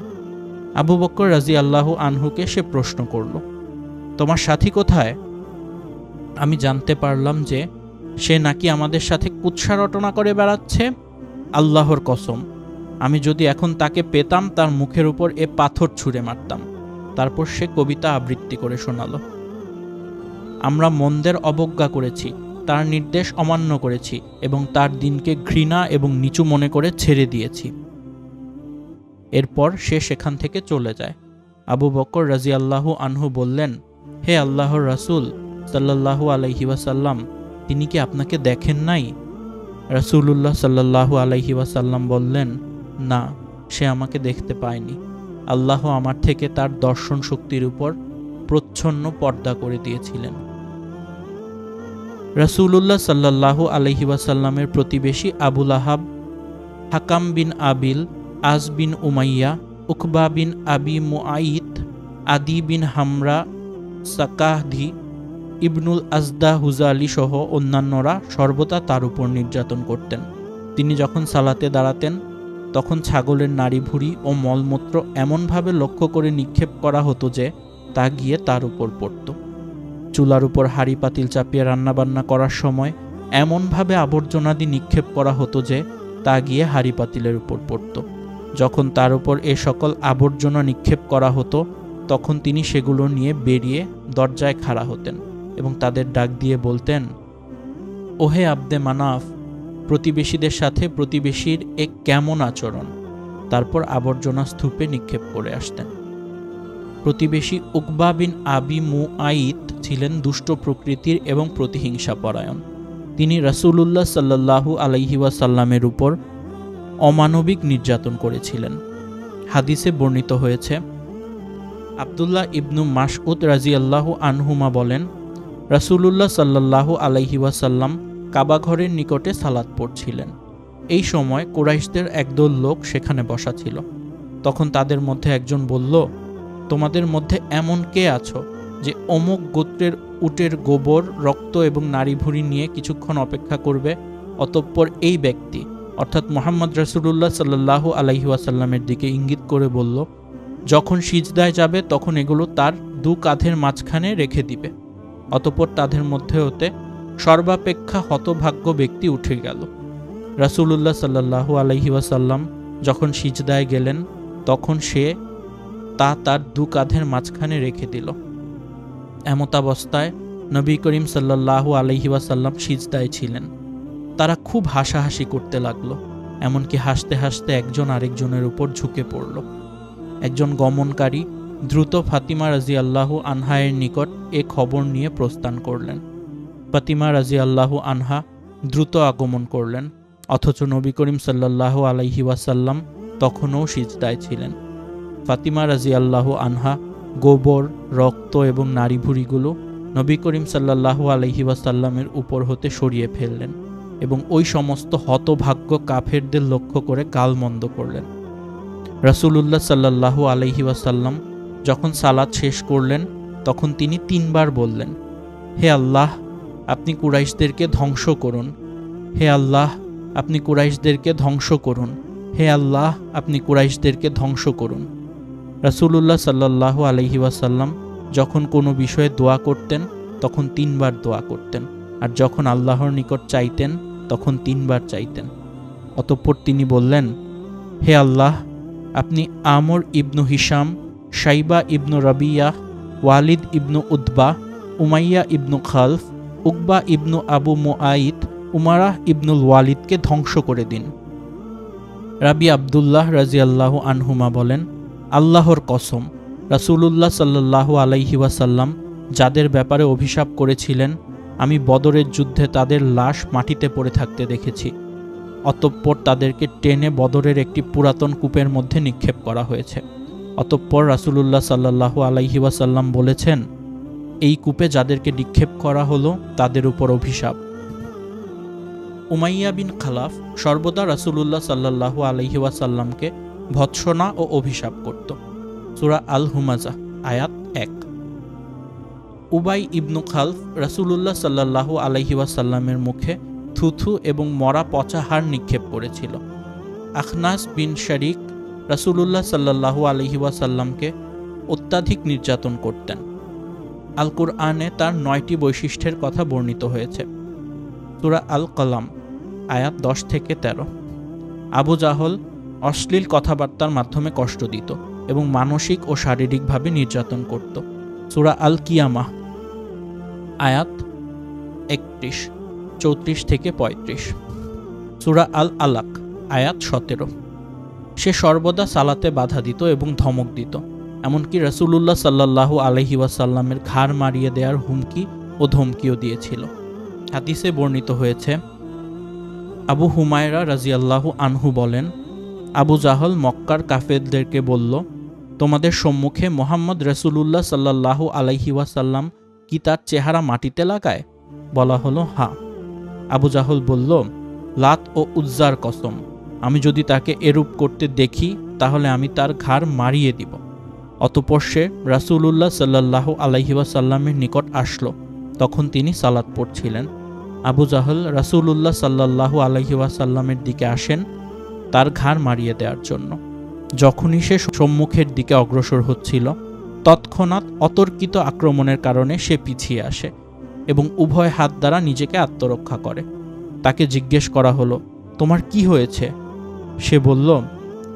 আবু বকর রাদিয়াল্লাহু আনহুকে সে প্রশ্ন করল, তোমার সাথী কোথায়? আমি জানতে পারলাম যে সে নাকি আমাদের সাথে কুৎসা রটনা করে বেড়াচ্ছে। আল্লাহর কসম, আমি যদি এখন তাকে পেতাম তার মুখের উপর এ পাথর ছুঁড়ে মারতাম। তারপর সে কবিতা আবৃত্তি করে শোনাল। আমরা মন্দের অবজ্ঞা করেছি, তার নির্দেশ অমান্য করেছি এবং তার দিনকে ঘৃণা এবং নিচু মনে করে ছেড়ে দিয়েছি। এরপর সে সেখান থেকে চলে যায়। আবু বকর রাজিয়াল্লাহু আনহু বললেন, হে আল্লাহর রাসূল সাল্লাল্লাহু আলাইহি ওয়াসাল্লাম, তিনি কি আপনাকে দেখেন নাই? রাসূলুল্লাহ সাল্লাল্লাহু আলাইহি ওয়াসাল্লাম বললেন, না, সে আমাকে দেখতে পায়নি। আল্লাহ আমার থেকে তার দর্শন শক্তির উপর প্রচ্ছন্ন পর্দা করে দিয়েছিলেন। রাসূলুল্লাহ সাল্লাল্লাহু আলাইহি ওয়াসাল্লামের প্রতিবেশী আবুল আহাব, হাকাম বিন আবিল, আজ বিন উমাইয়া, উকবা বিন আবি মুআইত, আদি বিন হামরা, সাকাহদি, ইবনুল আজদা হুজালি সহ অন্যান্যরা সর্বদা তার উপর নির্যাতন করতেন। তিনি যখন সালাতে দাঁড়াতেন তখন ছাগলের নাড়ি ভুঁড়ি ও মলমূত্র এমনভাবে লক্ষ্য করে নিক্ষেপ করা হতো যে তা গিয়ে তার উপর পড়ত। চুলার উপর হাঁড়ি পাতিল চাপিয়ে রান্নাবান্না করার সময় এমনভাবে আবর্জনাদি নিক্ষেপ করা হতো যে তা গিয়ে হাঁড়ি পাতিলের উপর পড়ত। যখন তার উপর এ সকল আবর্জনা নিক্ষেপ করা হতো তখন তিনি সেগুলো নিয়ে বেরিয়ে দরজায় খাড়া হতেন এবং তাদের ডাক দিয়ে বলতেন, ওহে আব্দে মানাফ, প্রতিবেশীদের সাথে প্রতিবেশীর এ কেমন আচরণ। তারপর আবর্জনা স্তূপে নিক্ষেপ করে আসতেন। প্রতিবেশী উকবা বিন আবি মুআইত ছিলেন দুষ্ট প্রকৃতির এবং প্রতিহিংসাপরায়ণ। তিনি রাসূলুল্লাহ সাল্লাল্লাহু আলাইহি ওয়াসাল্লামের উপর অমানবিক নির্যাতন করেছিলেন। হাদিসে বর্ণিত হয়েছে, আব্দুল্লাহ ইবনু মাসউদ রাজিয়াল্লাহু আনহুমা বলেন, রাসূলুল্লাহ সাল্লাল্লাহু আলাইহি ওয়াসাল্লাম কাবা ঘরের নিকটে সালাত পড়ছিলেন। এই সময় কুরাইশদের একদল লোক সেখানে বসা ছিল। তখন তাদের মধ্যে একজন বলল, তোমাদের মধ্যে এমন কে আছো যে অমুক গোত্রের উটের গোবর, রক্ত এবং নাড়িভুঁড়ি নিয়ে কিছুক্ষণ অপেক্ষা করবে? অতঃপর এই ব্যক্তি অর্থাৎ মুহাম্মদ রাসূলুল্লাহ সাল্লাল্লাহু আলাইহি ওয়াসাল্লামের দিকে ইঙ্গিত করে বলল, যখন সিজদায় যাবে তখন এগুলো তার দু কাঁধের মাঝখানে রেখে দিবে। অতঃপর তাদের মধ্যে হতে সর্বাপেক্ষা হতভাগ্য ব্যক্তি উঠে গেল। রাসূলুল্লাহ সাল্লাল্লাহু আলাইহি ওয়াসাল্লাম যখন সিজদায় গেলেন তখন সে তা তার দু কাঁধের মাঝখানে রেখে দিল। এমতাবস্থায় নবী করিম সাল্লাল্লাহু আলাইহি ওয়াসাল্লাম সিজদায় ছিলেন। তারা খুব হাসাহাসি করতে লাগলো। এমনকি হাসতে হাসতে একজন আরেকজনের উপর ঝুঁকে পড়ল। একজন গমনকারী দ্রুত ফাতিমা রাজিয়াল্লাহু আনহায়ের নিকট এ খবর নিয়ে প্রস্থান করলেন। ফাতিমা রাজিয়াল্লাহু আনহা দ্রুত আগমন করলেন, অথচ নবী করিম সাল্লাল্লাহু আলাইহি ওয়াসাল্লাম তখনও সিজদায় ছিলেন। ফাতিমা রাজিয়াল্লাহু আনহা গোবর, রক্ত এবং নাড়িভুঁড়িগুলো নবী করিম সাল্লাল্লাহু আলাইহি ওয়াসাল্লামের উপর হতে সরিয়ে ফেললেন এবং ওই সমস্ত হতভাগ্য কাফেরদের লক্ষ্য করে গালমন্দ করলেন। রাসূলুল্লাহ সাল্লাল্লাহু আলাইহি ওয়াসাল্লাম যখন সালাত শেষ করলেন তখন তিনি 3 বার বললেন, হে আল্লাহ, আপনি কুরাইশদেরকে ধ্বংস করুন। হে আল্লাহ, আপনি কুরাইশদেরকে ধ্বংস করুন। হে আল্লাহ, আপনি কুরাইশদেরকে ধ্বংস করুন। রাসূলুল্লাহ সাল্লাল্লাহু আলাইহি ওয়াসাল্লাম যখন কোনো বিষয়ে দোয়া করতেন তখন 3 বার দোয়া করতেন, আর যখন আল্লাহর নিকট চাইতেন তখন 3 বার চাইতেন। অতঃপর তিনি বললেন, হে আল্লাহ, আপনি আমর ইবনু হিশাম, শাইবা ইবনু রাবিয়াহ, ওয়ালিদ ইবনু উতবা, উমাইয়া ইবনু খালফ, উকবা ইবনু আবু মুআইত, উমারাহ ইবনুল ওয়ালিদকে ধ্বংস করে দিন। রাবি আব্দুল্লাহ রাজিয়াল্লাহু আনহুমা বলেন, আল্লাহর কসম, রাসূলুল্লাহ সাল্লাল্লাহু আলাইহি ওয়াসাল্লাম যাদের ব্যাপারে অভিশাপ করেছিলেন আমি বদরের যুদ্ধে তাদের লাশ মাটিতে পড়ে থাকতে দেখেছি। অতঃপর তাদেরকে টেনে বদরের একটি পুরাতন কূপের মধ্যে নিক্ষেপ করা হয়েছে। অতঃপর রাসূলুল্লাহ সাল্লাল্লাহু আলাইহি ওয়াসাল্লাম বলেছেন, এই কূপে যাদেরকে নিক্ষেপ করা হলো তাদের উপর অভিশাপ। উমাইয়া বিন খালাফ সর্বদা রাসূলুল্লাহ সাল্লাল্লাহু আলাইহি ওয়াসাল্লামকে ভৎসনা ও অভিশাপ করত। সূরা আল হুমাযা আয়াত 1। উবাই ইবনু খালফ রাসূলুল্লাহ সাল্লাল্লাহু আলাইহি ওয়াসাল্লামের মুখে থুথু এবং মরা পচা হাড় নিক্ষেপ করেছিল। আখনাস বিন শারিক রাসূলুল্লাহ সাল্লাল্লাহু আলাইহি ওয়াসাল্লামকে অত্যাধিক নির্যাতন করতেন। আল কুরআনে তার 9টি বৈশিষ্ট্যের কথা বর্ণিত হয়েছে। সূরা আল কলাম আয়াত 10 থেকে 13। আবু জাহল অশ্লীল কথাবার্তার মাধ্যমে কষ্ট দিত এবং মানসিক ও শারীরিকভাবে নির্যাতন করত। সূরা আল কিয়ামাহ আয়াত 31, 34 থেকে 35। সূরা আল আলাক আয়াত 17। সে সর্বদা সালাতে বাধা দিত এবং ধমক দিত, এমনকি রাসূলুল্লাহ সাল্লাল্লাহু আলাইহি ওয়াসাল্লামের ঘাড় মারিয়ে দেওয়ার হুমকি ও ধমকিও দিয়েছিল। হাদিসে বর্ণিত হয়েছে, আবু হুমায়রা রাজিয়াল্লাহু আনহু বলেন, আবু জাহল মক্কার কাফেরদেরকে বলল, তোমাদের সম্মুখে মোহাম্মদ রাসূলুল্লাহ সাল্লাল্লাহু আলাইহি ওয়াসাল্লাম কি তার চেহারা মাটিতে লাগায়? বলা হলো, হ্যাঁ। আবু জাহল বলল, লাত ও উজ্জার কসম, আমি যদি তাকে এরূপ করতে দেখি তাহলে আমি তার ঘাড় মারিয়ে দিব। অতঃপর সে রাসূলুল্লাহ সাল্লাল্লাহু আলাইহি ওয়াসাল্লামের নিকট আসলো। তখন তিনি সালাত পড়ছিলেন। আবু জাহল রাসূলুল্লাহ সাল্লাল্লাহু আলাইহি ওয়াসাল্লামের দিকে আসেন তার ঘাড় মারিয়ে দেওয়ার জন্য। যখনই সে সম্মুখের দিকে অগ্রসর হচ্ছিল, তৎক্ষণাৎ অতর্কিত আক্রমণের কারণে সে পিছিয়ে আসে এবং উভয় হাত দ্বারা নিজেকে আত্মরক্ষা করে। তাকে জিজ্ঞেস করা হলো, তোমার কি হয়েছে? সে বলল,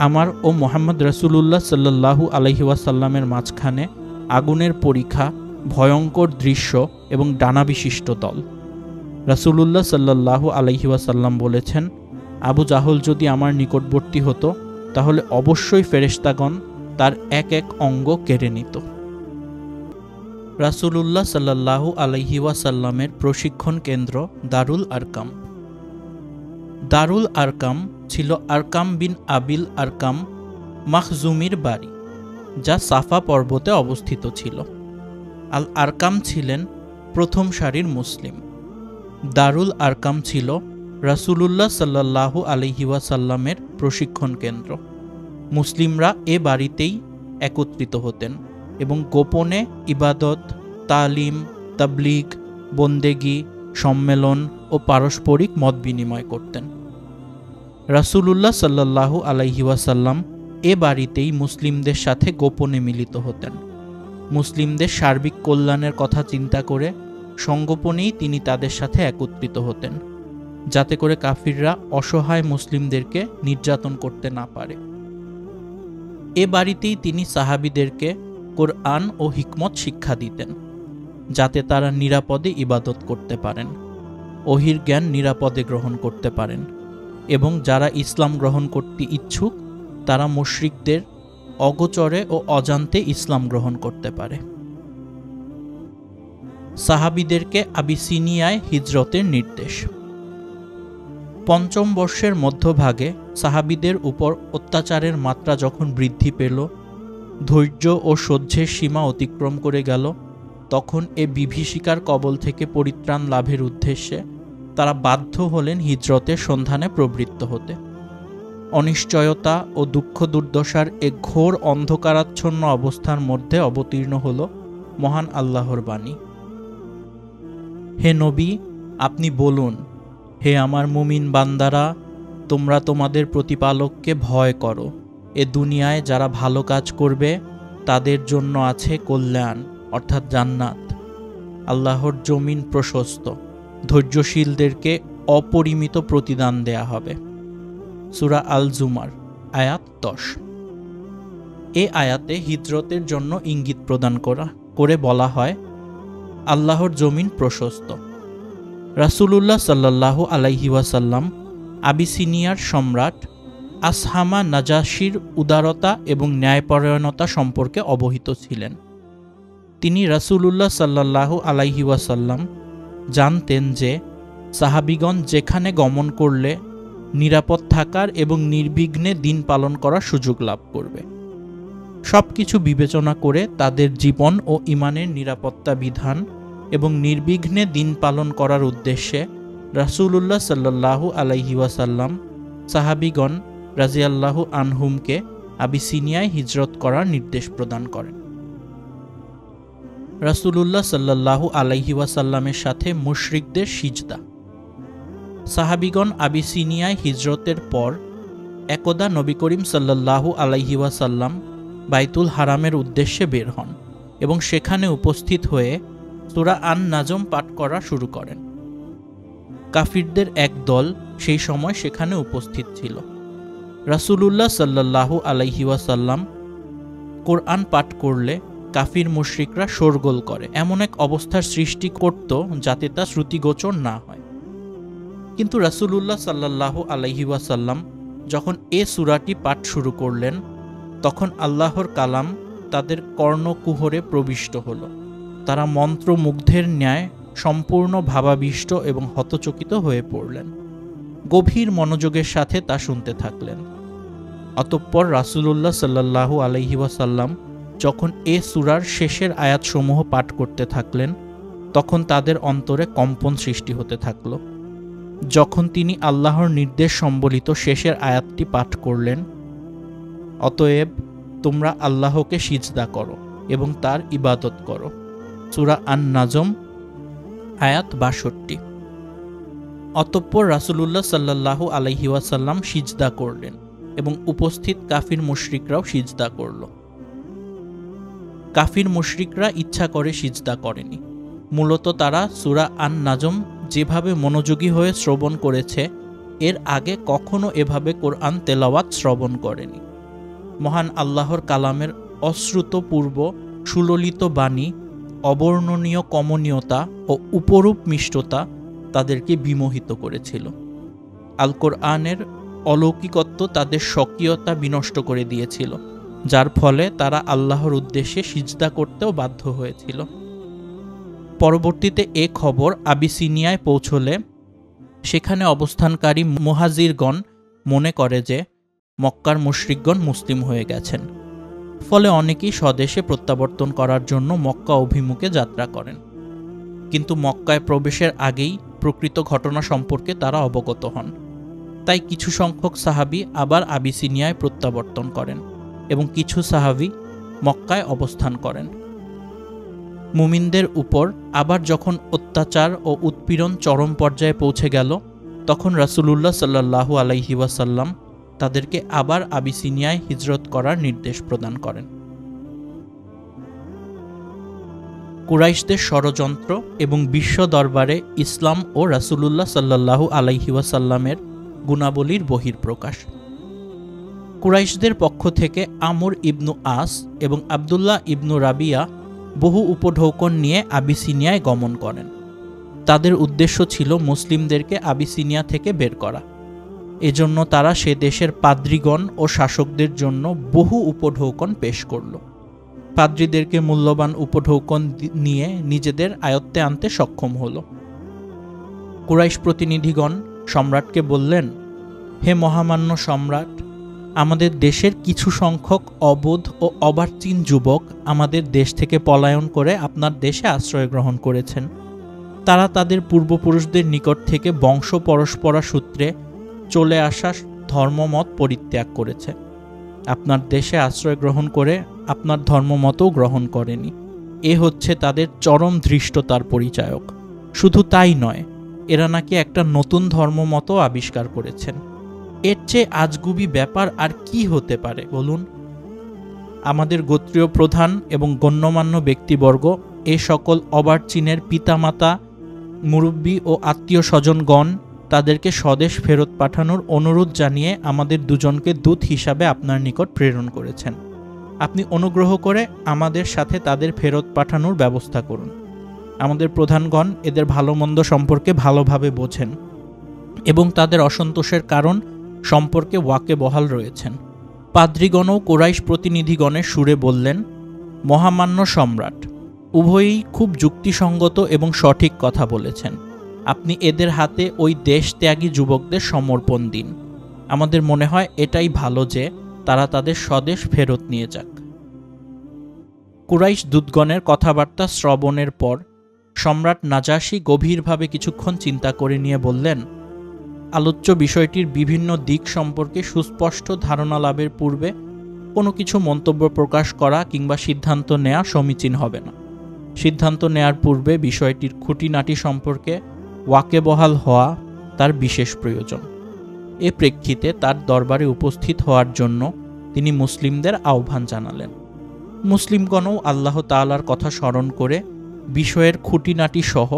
আমার ও মুহাম্মদ রাসূলুল্লাহ সাল্লাল্লাহু আলাইহি ওয়াসাল্লামের মাঝখানে আগুনের পরীক্ষা, ভয়ঙ্কর দৃশ্য এবং ডানা বিশিষ্ট দল। রাসূলুল্লাহ সাল্লাল্লাহু আলাইহি ওয়াসাল্লাম বলেছেন, আবু জাহল যদি আমার নিকটবর্তী হতো তাহলে অবশ্যই ফেরেশতাগণ তার এক এক অঙ্গ কেড়ে নিত। রাসূলুল্লাহ সাল্লাল্লাহু আলাইহি ওয়াসাল্লামের প্রশিক্ষণ কেন্দ্র দারুল আরকাম। দারুল আরকাম ছিল আরকাম বিন আবিল আরকাম মাখজুমির বাড়ি, যা সাফা পর্বতে অবস্থিত ছিল। আল আরকাম ছিলেন প্রথম সারির মুসলিম। দারুল আরকাম ছিল রাসূলুল্লাহ সাল্লাল্লাহু আলাইহি ওয়াসাল্লামের প্রশিক্ষণ কেন্দ্র। মুসলিমরা এ বাড়িতেই একত্রিত হতেন এবং গোপনে ইবাদত, তালিম, তাবলীগ, বন্দেগী, সম্মেলন ও পারস্পরিক মত বিনিময় করতেন। রাসূলুল্লাহ সাল্লাল্লাহু আলাইহি ওয়াসাল্লাম এ বাড়িতেই মুসলিমদের সাথে গোপনে মিলিত হতেন। মুসলিমদের সার্বিক কল্যাণের কথা চিন্তা করে সঙ্গোপনেই তিনি তাদের সাথে একত্রিত হতেন, যাতে করে কাফিররা অসহায় মুসলিমদেরকে নির্যাতন করতে না পারে। এ বাড়িতেই তিনি সাহাবীদেরকে কোরআন ও হিকমত শিক্ষা দিতেন, যাতে তারা নিরাপদে ইবাদত করতে পারেন, ওহির জ্ঞান নিরাপদে গ্রহণ করতে পারেন এবং যারা ইসলাম গ্রহণ করতে ইচ্ছুক তারা মুশরিকদের অগোচরে ও অজান্তে ইসলাম গ্রহণ করতে পারে। সাহাবীদেরকে আবিসিনিয়ায় হিজরতের নির্দেশ। পঞ্চম বর্ষের মধ্যভাগে সাহাবীদের উপর অত্যাচারের মাত্রা যখন বৃদ্ধি পেল, ধৈর্য ও সহ্যের সীমা অতিক্রম করে গেল, তখন এ বিভীষিকার কবল থেকে পরিত্রাণ লাভের উদ্দেশ্যে তারা বাধ্য হলেন হিজরতের সন্ধানে প্রবৃত্ত হতে। অনিশ্চয়তা ও দুঃখ দুর্দশার এ ঘোর অন্ধকারাচ্ছন্ন অবস্থার মধ্যে অবতীর্ণ হল মহান আল্লাহর বাণী, হে নবী, আপনি বলুন, হে আমার মুমিন বান্দারা, তোমরা তোমাদের প্রতিপালককে ভয় করো। এ দুনিয়ায় যারা ভালো কাজ করবে তাদের জন্য আছে কল্যাণ, অর্থাৎ জান্নাত। আল্লাহর জমিন প্রশস্ত, ধৈর্যশীলদেরকে অপরিমিত প্রতিদান দেয়া হবে। সূরা আল জুমার আয়াত 10। এ আয়াতে হিজরতের জন্য ইঙ্গিত প্রদান করে বলা হয়, আল্লাহর জমিন প্রশস্ত। রাসূলুল্লাহ সাল্লাল্লাহু আলাইহি ওয়াসাল্লাম আবিসিনিয়ার সম্রাট আসহামা নাজাশির উদারতা এবং ন্যায়পরায়ণতা সম্পর্কে অবহিত ছিলেন। তিনি রাসূলুল্লাহ সাল্লাল্লাহু আলাইহি ওয়াসাল্লাম জানতেন যে সাহাবীগণ যেখানে গমন করলে নিরাপদ থাকার এবং নির্বিঘ্নে দিন পালন করার সুযোগ লাভ করবে। সব কিছু বিবেচনা করে তাদের জীবন ও ঈমানের নিরাপত্তা বিধান এবং নির্বিঘ্নে দিন পালন করার উদ্দেশ্যে রাসূলুল্লাহ সাল্লাল্লাহু আলাইহি ওয়াসাল্লাম সাহাবীগণ রাজিয়াল্লাহু আনহুমকে আবিসিনিয়ায় হিজরত করার নির্দেশ প্রদান করেন। রাসূলুল্লাহ সাল্লাল্লাহু আলাইহি ওয়াসাল্লামের সাথে মুশরিকদের সিজদা। সাহাবীগণ আবিসিনিয়ায় হিজরতের পর একদা নবী করিম সাল্লাল্লাহু আলাইহি ওয়াসাল্লাম বাইতুল হারামের উদ্দেশ্যে বের হন এবং সেখানে উপস্থিত হয়ে সূরা আন নাজম পাঠ করা শুরু করেন। কাফিরদের এক দল সেই সময় সেখানে উপস্থিত ছিল। রাসূলুল্লাহ সাল্লাল্লাহু আলাইহি ওয়াসাল্লাম কোরআন পাঠ করলে কাফির মুশরিকরা শোরগোল করে, এমন এক অবস্থার সৃষ্টি করত যাতে তা শ্রুতিগোচর না হয়। কিন্তু রাসূলুল্লাহ সাল্লাল্লাহু আলাইহি ওয়াসাল্লাম যখন এ সূরাটি পাঠ শুরু করলেন, তখন আল্লাহর কালাম তাদের কর্ণকুহরে প্রবিষ্ট হল। তারা মন্ত্রমুগ্ধের ন্যায় সম্পূর্ণ ভাবাবিষ্ট এবং হতচকিত হয়ে পড়লেন। গভীর মনোযোগের সাথে তা শুনতে থাকলেন। অতঃপর রাসূলুল্লাহ সাল্লাল্লাহু আলাইহি ওয়াসাল্লাম যখন এ সূরার শেষের আয়াতসমূহ পাঠ করতে থাকলেন, তখন তাদের অন্তরে কম্পন সৃষ্টি হতে থাকল। যখন তিনি আল্লাহর নির্দেশ সম্বলিত শেষের আয়াতটি পাঠ করলেন, অতএব তোমরা আল্লাহকে সিজদা করো এবং তার ইবাদত করো, সূরা আন নাজম আয়াত ৬২। অতঃপর রাসূলুল্লাহ সাল্লাল্লাহু আলাইহি ওয়াসাল্লাম সিজদা করলেন এবং উপস্থিত কাফির মুশরিকরাও সিজদা করল। কাফির মুশরিকরা ইচ্ছা করে সিজদা করেনি। মূলত তারা সূরা আন নাজম যেভাবে মনোযোগী হয়ে শ্রবণ করেছে, এর আগে কখনো এভাবে কোরআন তেলাওয়াত শ্রবণ করেনি। মহান আল্লাহর কালামের অশ্রুতপূর্ব সুললিত বাণী, অবর্ণনীয় কমনীয়তা ও উপরূপ মিষ্টতা তাদেরকে বিমোহিত করেছিল। আল কোরআনের অলৌকিকত্ব তাদের স্বকীয়তা বিনষ্ট করে দিয়েছিল, যার ফলে তারা আল্লাহর উদ্দেশ্যে সিজদা করতেও বাধ্য হয়েছিল। পরবর্তীতে এ খবর আবিসিনিয়ায় পৌঁছলে সেখানে অবস্থানকারী মুহাজিরগণ মনে করে যে মক্কার মুশরিকগণ মুসলিম হয়ে গেছেন। ফলে অনেকেই স্বদেশে প্রত্যাবর্তন করার জন্য মক্কা অভিমুখে যাত্রা করেন। কিন্তু মক্কায় প্রবেশের আগেই প্রকৃত ঘটনা সম্পর্কে তারা অবগত হন। তাই কিছু সংখ্যক সাহাবী আবার আবিসিনিয়ায় প্রত্যাবর্তন করেন এবং কিছু সাহাবী মক্কায় অবস্থান করেন। মুমিনদের উপর আবার যখন অত্যাচার ও উৎপীড়ন চরম পর্যায়ে পৌঁছে গেল, তখন রাসূলুল্লাহ সাল্লাল্লাহু আলাইহি ওয়াসাল্লাম তাদেরকে আবার আবিসিনিয়ায় হিজরত করার নির্দেশ প্রদান করেন। কুরাইশদের ষড়যন্ত্র এবং বিশ্ব দরবারে ইসলাম ও রাসূলুল্লাহ সাল্লাল্লাহু আলাইহি ওয়াসাল্লামের গুণাবলীর বহিঃপ্রকাশ। কুরাইশদের পক্ষ থেকে আমর ইবনু আস এবং আবদুল্লাহ ইবনু রাবিয়া বহু উপঢৌকন নিয়ে আবিসিনিয়ায় গমন করেন। তাদের উদ্দেশ্য ছিল মুসলিমদেরকে আবিসিনিয়া থেকে বের করা। এজন্য তারা সে দেশের পাদ্রীগণ ও শাসকদের জন্য বহু উপঢৌকন পেশ করল। পাদ্রীদেরকে মূল্যবান উপঢৌকন নিয়ে নিজেদের আয়ত্তে আনতে সক্ষম হল। কুরাইশ প্রতিনিধিগণ সম্রাটকে বললেন, হে মহামান্য সম্রাট, আমাদের দেশের কিছু সংখ্যক অবোধ ও অবার্চিন যুবক আমাদের দেশ থেকে পলায়ন করে আপনার দেশে আশ্রয় গ্রহণ করেছেন। তারা তাদের পূর্বপুরুষদের নিকট থেকে বংশ পরস্পরা সূত্রে চলে আসা ধর্মমত পরিত্যাগ করেছে। আপনার দেশে আশ্রয় গ্রহণ করে আপনার ধর্মমতও গ্রহণ করেনি। এ হচ্ছে তাদের চরম ধৃষ্টতার পরিচায়ক। শুধু তাই নয়, এরা নাকি একটা নতুন ধর্মমতও আবিষ্কার করেছেন। এর চেয়ে আজগুবি ব্যাপার আর কি হতে পারে বলুন? আমাদের গোত্রীয় প্রধান এবং গণ্যমান্য ব্যক্তিবর্গ এ সকল অবার্চিনের পিতামাতা, মুরব্বী ও আত্মীয় স্বজনগণ তাদেরকে স্বদেশ ফেরত পাঠানোর অনুরোধ জানিয়ে আমাদের দুজনকে দূত হিসাবে আপনার নিকট প্রেরণ করেছেন। আপনি অনুগ্রহ করে আমাদের সাথে তাদের ফেরত পাঠানোর ব্যবস্থা করুন। আমাদের প্রধানগণ এদের ভালো মন্দ সম্পর্কে ভালোভাবে বোঝেন এবং তাদের অসন্তোষের কারণ সম্পর্কে ওয়াকেবহাল রয়েছেন। পাদ্রীগণও কুরাইশ প্রতিনিধিগণের সুরে বললেন, মহামান্য সম্রাট, উভয়ই খুব যুক্তিসঙ্গত এবং সঠিক কথা বলেছেন। আপনি এদের হাতে ওই দেশ ত্যাগী যুবকদের সমর্পণ দিন। আমাদের মনে হয় এটাই ভালো যে তারা তাদের স্বদেশ ফেরত নিয়ে যাক। কুরাইশ দূতগণের কথাবার্তা শ্রবণের পর সম্রাট নাজাশী গভীরভাবে কিছুক্ষণ চিন্তা করে নিয়ে বললেন, আলোচ্য বিষয়টির বিভিন্ন দিক সম্পর্কে সুস্পষ্ট ধারণা লাভের পূর্বে কোনো কিছু মন্তব্য প্রকাশ করা কিংবা সিদ্ধান্ত নেওয়া সমীচীন হবে না। সিদ্ধান্ত নেয়ার পূর্বে বিষয়টির খুঁটিনাটি সম্পর্কে ওয়াকেবহাল হওয়া তার বিশেষ প্রয়োজন। এ প্রেক্ষিতে তার দরবারে উপস্থিত হওয়ার জন্য তিনি মুসলিমদের আহ্বান জানালেন। মুসলিমগণও আল্লাহ তাআলার কথা স্মরণ করে বিষয়ের খুঁটিনাটি সহ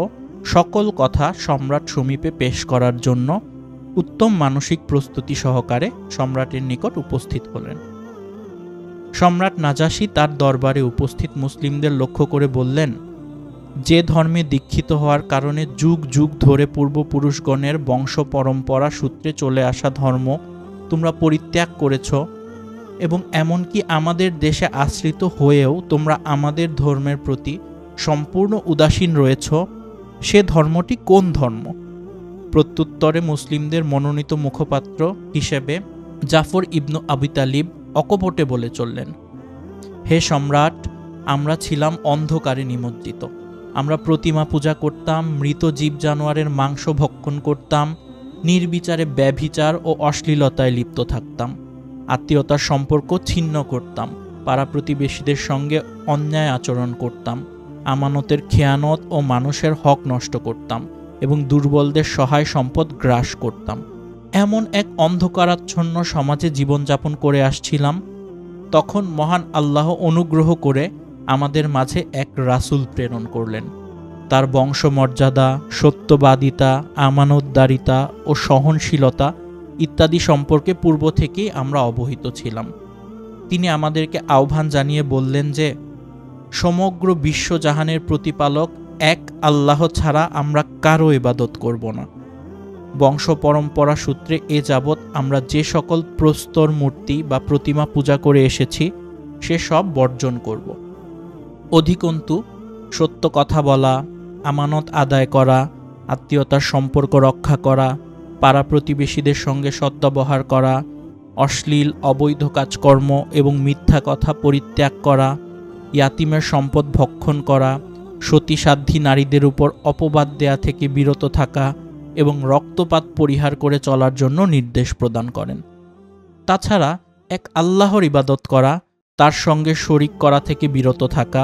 সকল কথা সম্রাট সমীপে পেশ করার জন্য উত্তম মানসিক প্রস্তুতি সহকারে সম্রাটের নিকট উপস্থিত হলেন। সম্রাট নাজাশী তার দরবারে উপস্থিত মুসলিমদের লক্ষ্য করে বললেন, যে ধর্মে দীক্ষিত হওয়ার কারণে যুগ যুগ ধরে পূর্বপুরুষগণের বংশ পরম্পরা সূত্রে চলে আসা ধর্ম তোমরা পরিত্যাগ করেছ এবং এমনকি আমাদের দেশে আশ্রিত হয়েও তোমরা আমাদের ধর্মের প্রতি সম্পূর্ণ উদাসীন রয়েছ, সে ধর্মটি কোন ধর্ম? প্রত্যুত্তরে মুসলিমদের মনোনীত মুখপাত্র হিসেবে জাফর ইবনু আবি তালিব অকপটে বলে চললেন, হে সম্রাট, আমরা ছিলাম অন্ধকারে নিমজ্জিত। আমরা প্রতিমা পূজা করতাম, মৃত জীব জানোয়ারের মাংস ভক্ষণ করতাম, নির্বিচারে ব্যভিচার ও অশ্লীলতায় লিপ্ত থাকতাম, আত্মীয়তার সম্পর্ক ছিন্ন করতাম, পাড়া প্রতিবেশীদের সঙ্গে অন্যায় আচরণ করতাম, আমানতের খেয়ানত ও মানুষের হক নষ্ট করতাম এবং দুর্বলদের সহায় সম্পদ গ্রাস করতাম। এমন এক অন্ধকারাচ্ছন্ন সমাজে জীবনযাপন করে আসছিলাম। তখন মহান আল্লাহ অনুগ্রহ করে আমাদের মাঝে এক রাসূল প্রেরণ করলেন। তার বংশমর্যাদা, সত্যবাদিতা, আমানতদারিতা ও সহনশীলতা ইত্যাদি সম্পর্কে পূর্ব থেকেই আমরা অবহিত ছিলাম। তিনি আমাদেরকে আহ্বান জানিয়ে বললেন যে সমগ্র বিশ্বজাহানের প্রতিপালক এক আল্লাহ ছাড়া আমরা কারো ইবাদত করব না। বংশ পরম্পরা সূত্রে এ যাবৎ আমরা যে সকল প্রস্তর মূর্তি বা প্রতিমা পূজা করে এসেছি সে সব বর্জন করব। অধিকন্তু সত্য কথা বলা, আমানত আদায় করা, আত্মীয়তার সম্পর্ক রক্ষা করা, পাড়া প্রতিবেশীদের সঙ্গে সদ্ব্যবহার করা, অশ্লীল অবৈধ কাজকর্ম এবং মিথ্যা কথা পরিত্যাগ করা, ইয়াতিমের সম্পদ ভক্ষণ করা, সতীসাধ্যী নারীদের উপর অপবাদ দেয়া থেকে বিরত থাকা এবং রক্তপাত পরিহার করে চলার জন্য নির্দেশ প্রদান করেন। তাছাড়া এক আল্লাহর ইবাদত করা, তার সঙ্গে শরিক করা থেকে বিরত থাকা,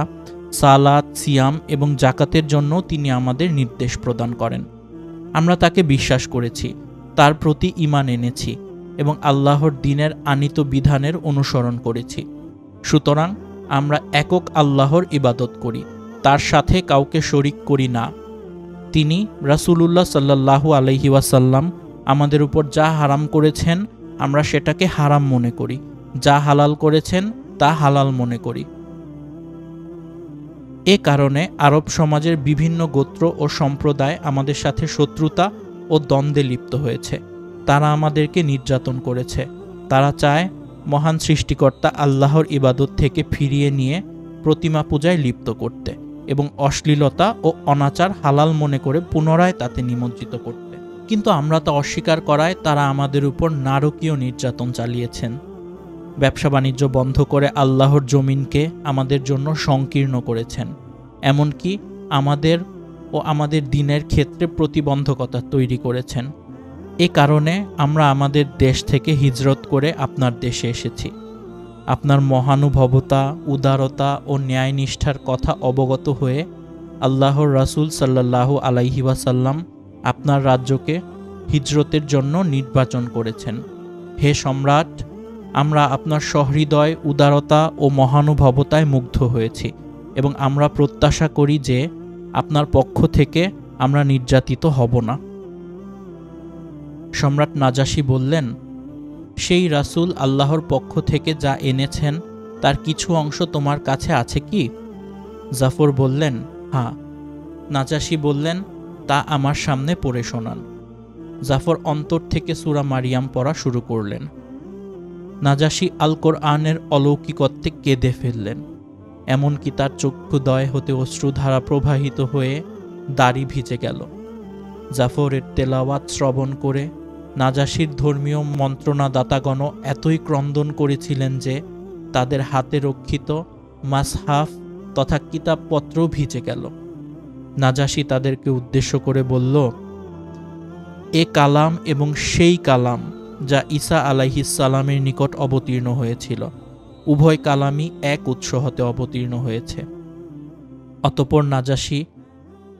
সালাত, সিয়াম এবং জাকাতের জন্য তিনি আমাদের নির্দেশ প্রদান করেন। আমরা তাকে বিশ্বাস করেছি, তার প্রতি ঈমান এনেছি এবং আল্লাহর দ্বীনের আনীত বিধানের অনুসরণ করেছি। সুতরাং আমরা একক আল্লাহর ইবাদত করি, তার সাথে কাউকে শরিক করি না। তিনি রাসূলুল্লাহ সাল্লাল্লাহু আলাইহি ওয়াসাল্লাম আমাদের উপর যা হারাম করেছেন আমরা সেটাকে হারাম মনে করি, যা হালাল করেছেন তা হালাল মনে করি। এ কারণে আরব সমাজের বিভিন্ন গোত্র ও সম্প্রদায় আমাদের সাথে শত্রুতা ও দ্বন্দ্বে লিপ্ত হয়েছে। তারা আমাদেরকে নির্যাতন করেছে। তারা চায় মহান সৃষ্টিকর্তা আল্লাহর ইবাদত থেকে ফিরিয়ে নিয়ে প্রতিমা পূজায় লিপ্ত করতে এবং অশ্লীলতা ও অনাচার হালাল মনে করে পুনরায় তাতে নিমজ্জিত করতে। কিন্তু আমরা তা অস্বীকার করায় তারা আমাদের উপর নারকীয় নির্যাতন চালিয়েছেন। ব্যবসা বাণিজ্য বন্ধ করে আল্লাহর জমিনকে আমাদের জন্য সংকীর্ণ করেছেন। এমনকি আমাদের ও আমাদের দ্বীনের ক্ষেত্রে প্রতিবন্ধকতা তৈরি করেছেন। এ কারণে আমরা আমাদের দেশ থেকে হিজরত করে আপনার দেশে এসেছি। আপনার মহানুভবতা, উদারতা ও ন্যায়নিষ্ঠার কথা অবগত হয়ে আল্লাহর রাসূল সাল্লাল্লাহু আলাইহি ওয়াসাল্লাম আপনার রাজ্যকে হিজরতের জন্য নির্বাচন করেছেন। হে সম্রাট, আমরা আপনার সহৃদয়, উদারতা ও মহানুভবতায় মুগ্ধ হয়েছি এবং আমরা প্রত্যাশা করি যে আপনার পক্ষ থেকে আমরা নির্যাতিত হব না। সম্রাট নাজাশী বললেন, সেই রাসূল আল্লাহর পক্ষ থেকে যা এনেছেন তার কিছু অংশ তোমার কাছে আছে কি? জাফর বললেন, হ্যাঁ। নাজাশী বললেন, তা আমার সামনে পড়ে শোনান। জাফর অন্তর থেকে সূরা মারিয়াম পড়া শুরু করলেন। নাজাশী আল কোরআনের অলৌকিকত্বে কেঁদে ফেললেন। এমনকি তার চক্ষুদ্বয় হতে অশ্রুধারা প্রবাহিত হয়ে দাড়ি ভিজে গেল। জাফরের তেলাওয়াত শ্রবণ করে নাজাশীর ধর্মীয় মন্ত্রণাদাতাগণ এতই ক্রন্দন করেছিলেন যে তাদের হাতে রক্ষিত মাসহাফ তথা কিতাবপত্র ভিজে গেল। নাজাশী তাদেরকে উদ্দেশ্য করে বলল, এ কালাম এবং সেই কালাম যা ঈসা আলাইহিস সালামের নিকট অবতীর্ণ হয়েছিল, উভয় কালামই এক উৎস হতে অবতীর্ণ হয়েছে। অতঃপর নাজাশী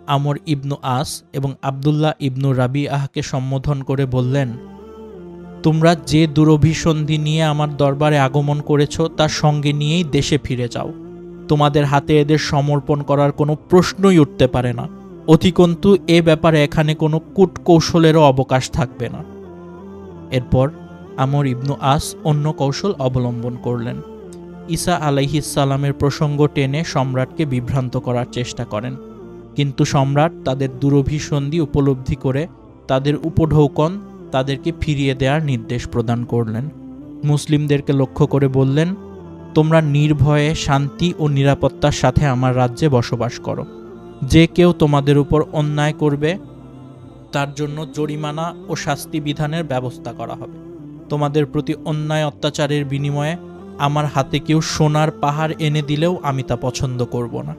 আমর ইবনু আস এবং আবদুল্লাহ ইবনু রাবিআহকে সম্বোধন করে বললেন, তোমরা যে দুরভিসন্ধি নিয়ে আমার দরবারে আগমন করেছ তার সঙ্গে নিয়েই দেশে ফিরে যাও। তোমাদের হাতে এদের সমর্পণ করার কোনো প্রশ্নই উঠতে পারে না। অধিকন্তু এ ব্যাপারে এখানে কোনো কূটকৌশলেরও অবকাশ থাকবে না। এরপর আমর ইবনু আস অন্য কৌশল অবলম্বন করলেন। ঈসা আলাইহিসসালামের প্রসঙ্গ টেনে সম্রাটকে বিভ্রান্ত করার চেষ্টা করেন, কিন্তু সম্রাট তাদের দুরভিসন্ধি উপলব্ধি করে তাদের উপঢৌকন তাদেরকে ফিরিয়ে দেওয়ার নির্দেশ প্রদান করলেন। মুসলিমদেরকে লক্ষ্য করে বললেন, তোমরা নির্ভয়ে শান্তি ও নিরাপত্তার সাথে আমার রাজ্যে বসবাস করো। যে কেউ তোমাদের উপর অন্যায় করবে তার জন্য জরিমানা ও শাস্তি বিধানের ব্যবস্থা করা হবে। তোমাদের প্রতি অন্যায় অত্যাচারের বিনিময়ে আমার হাতে কেউ সোনার পাহাড় এনে দিলেও আমি তা পছন্দ করব না।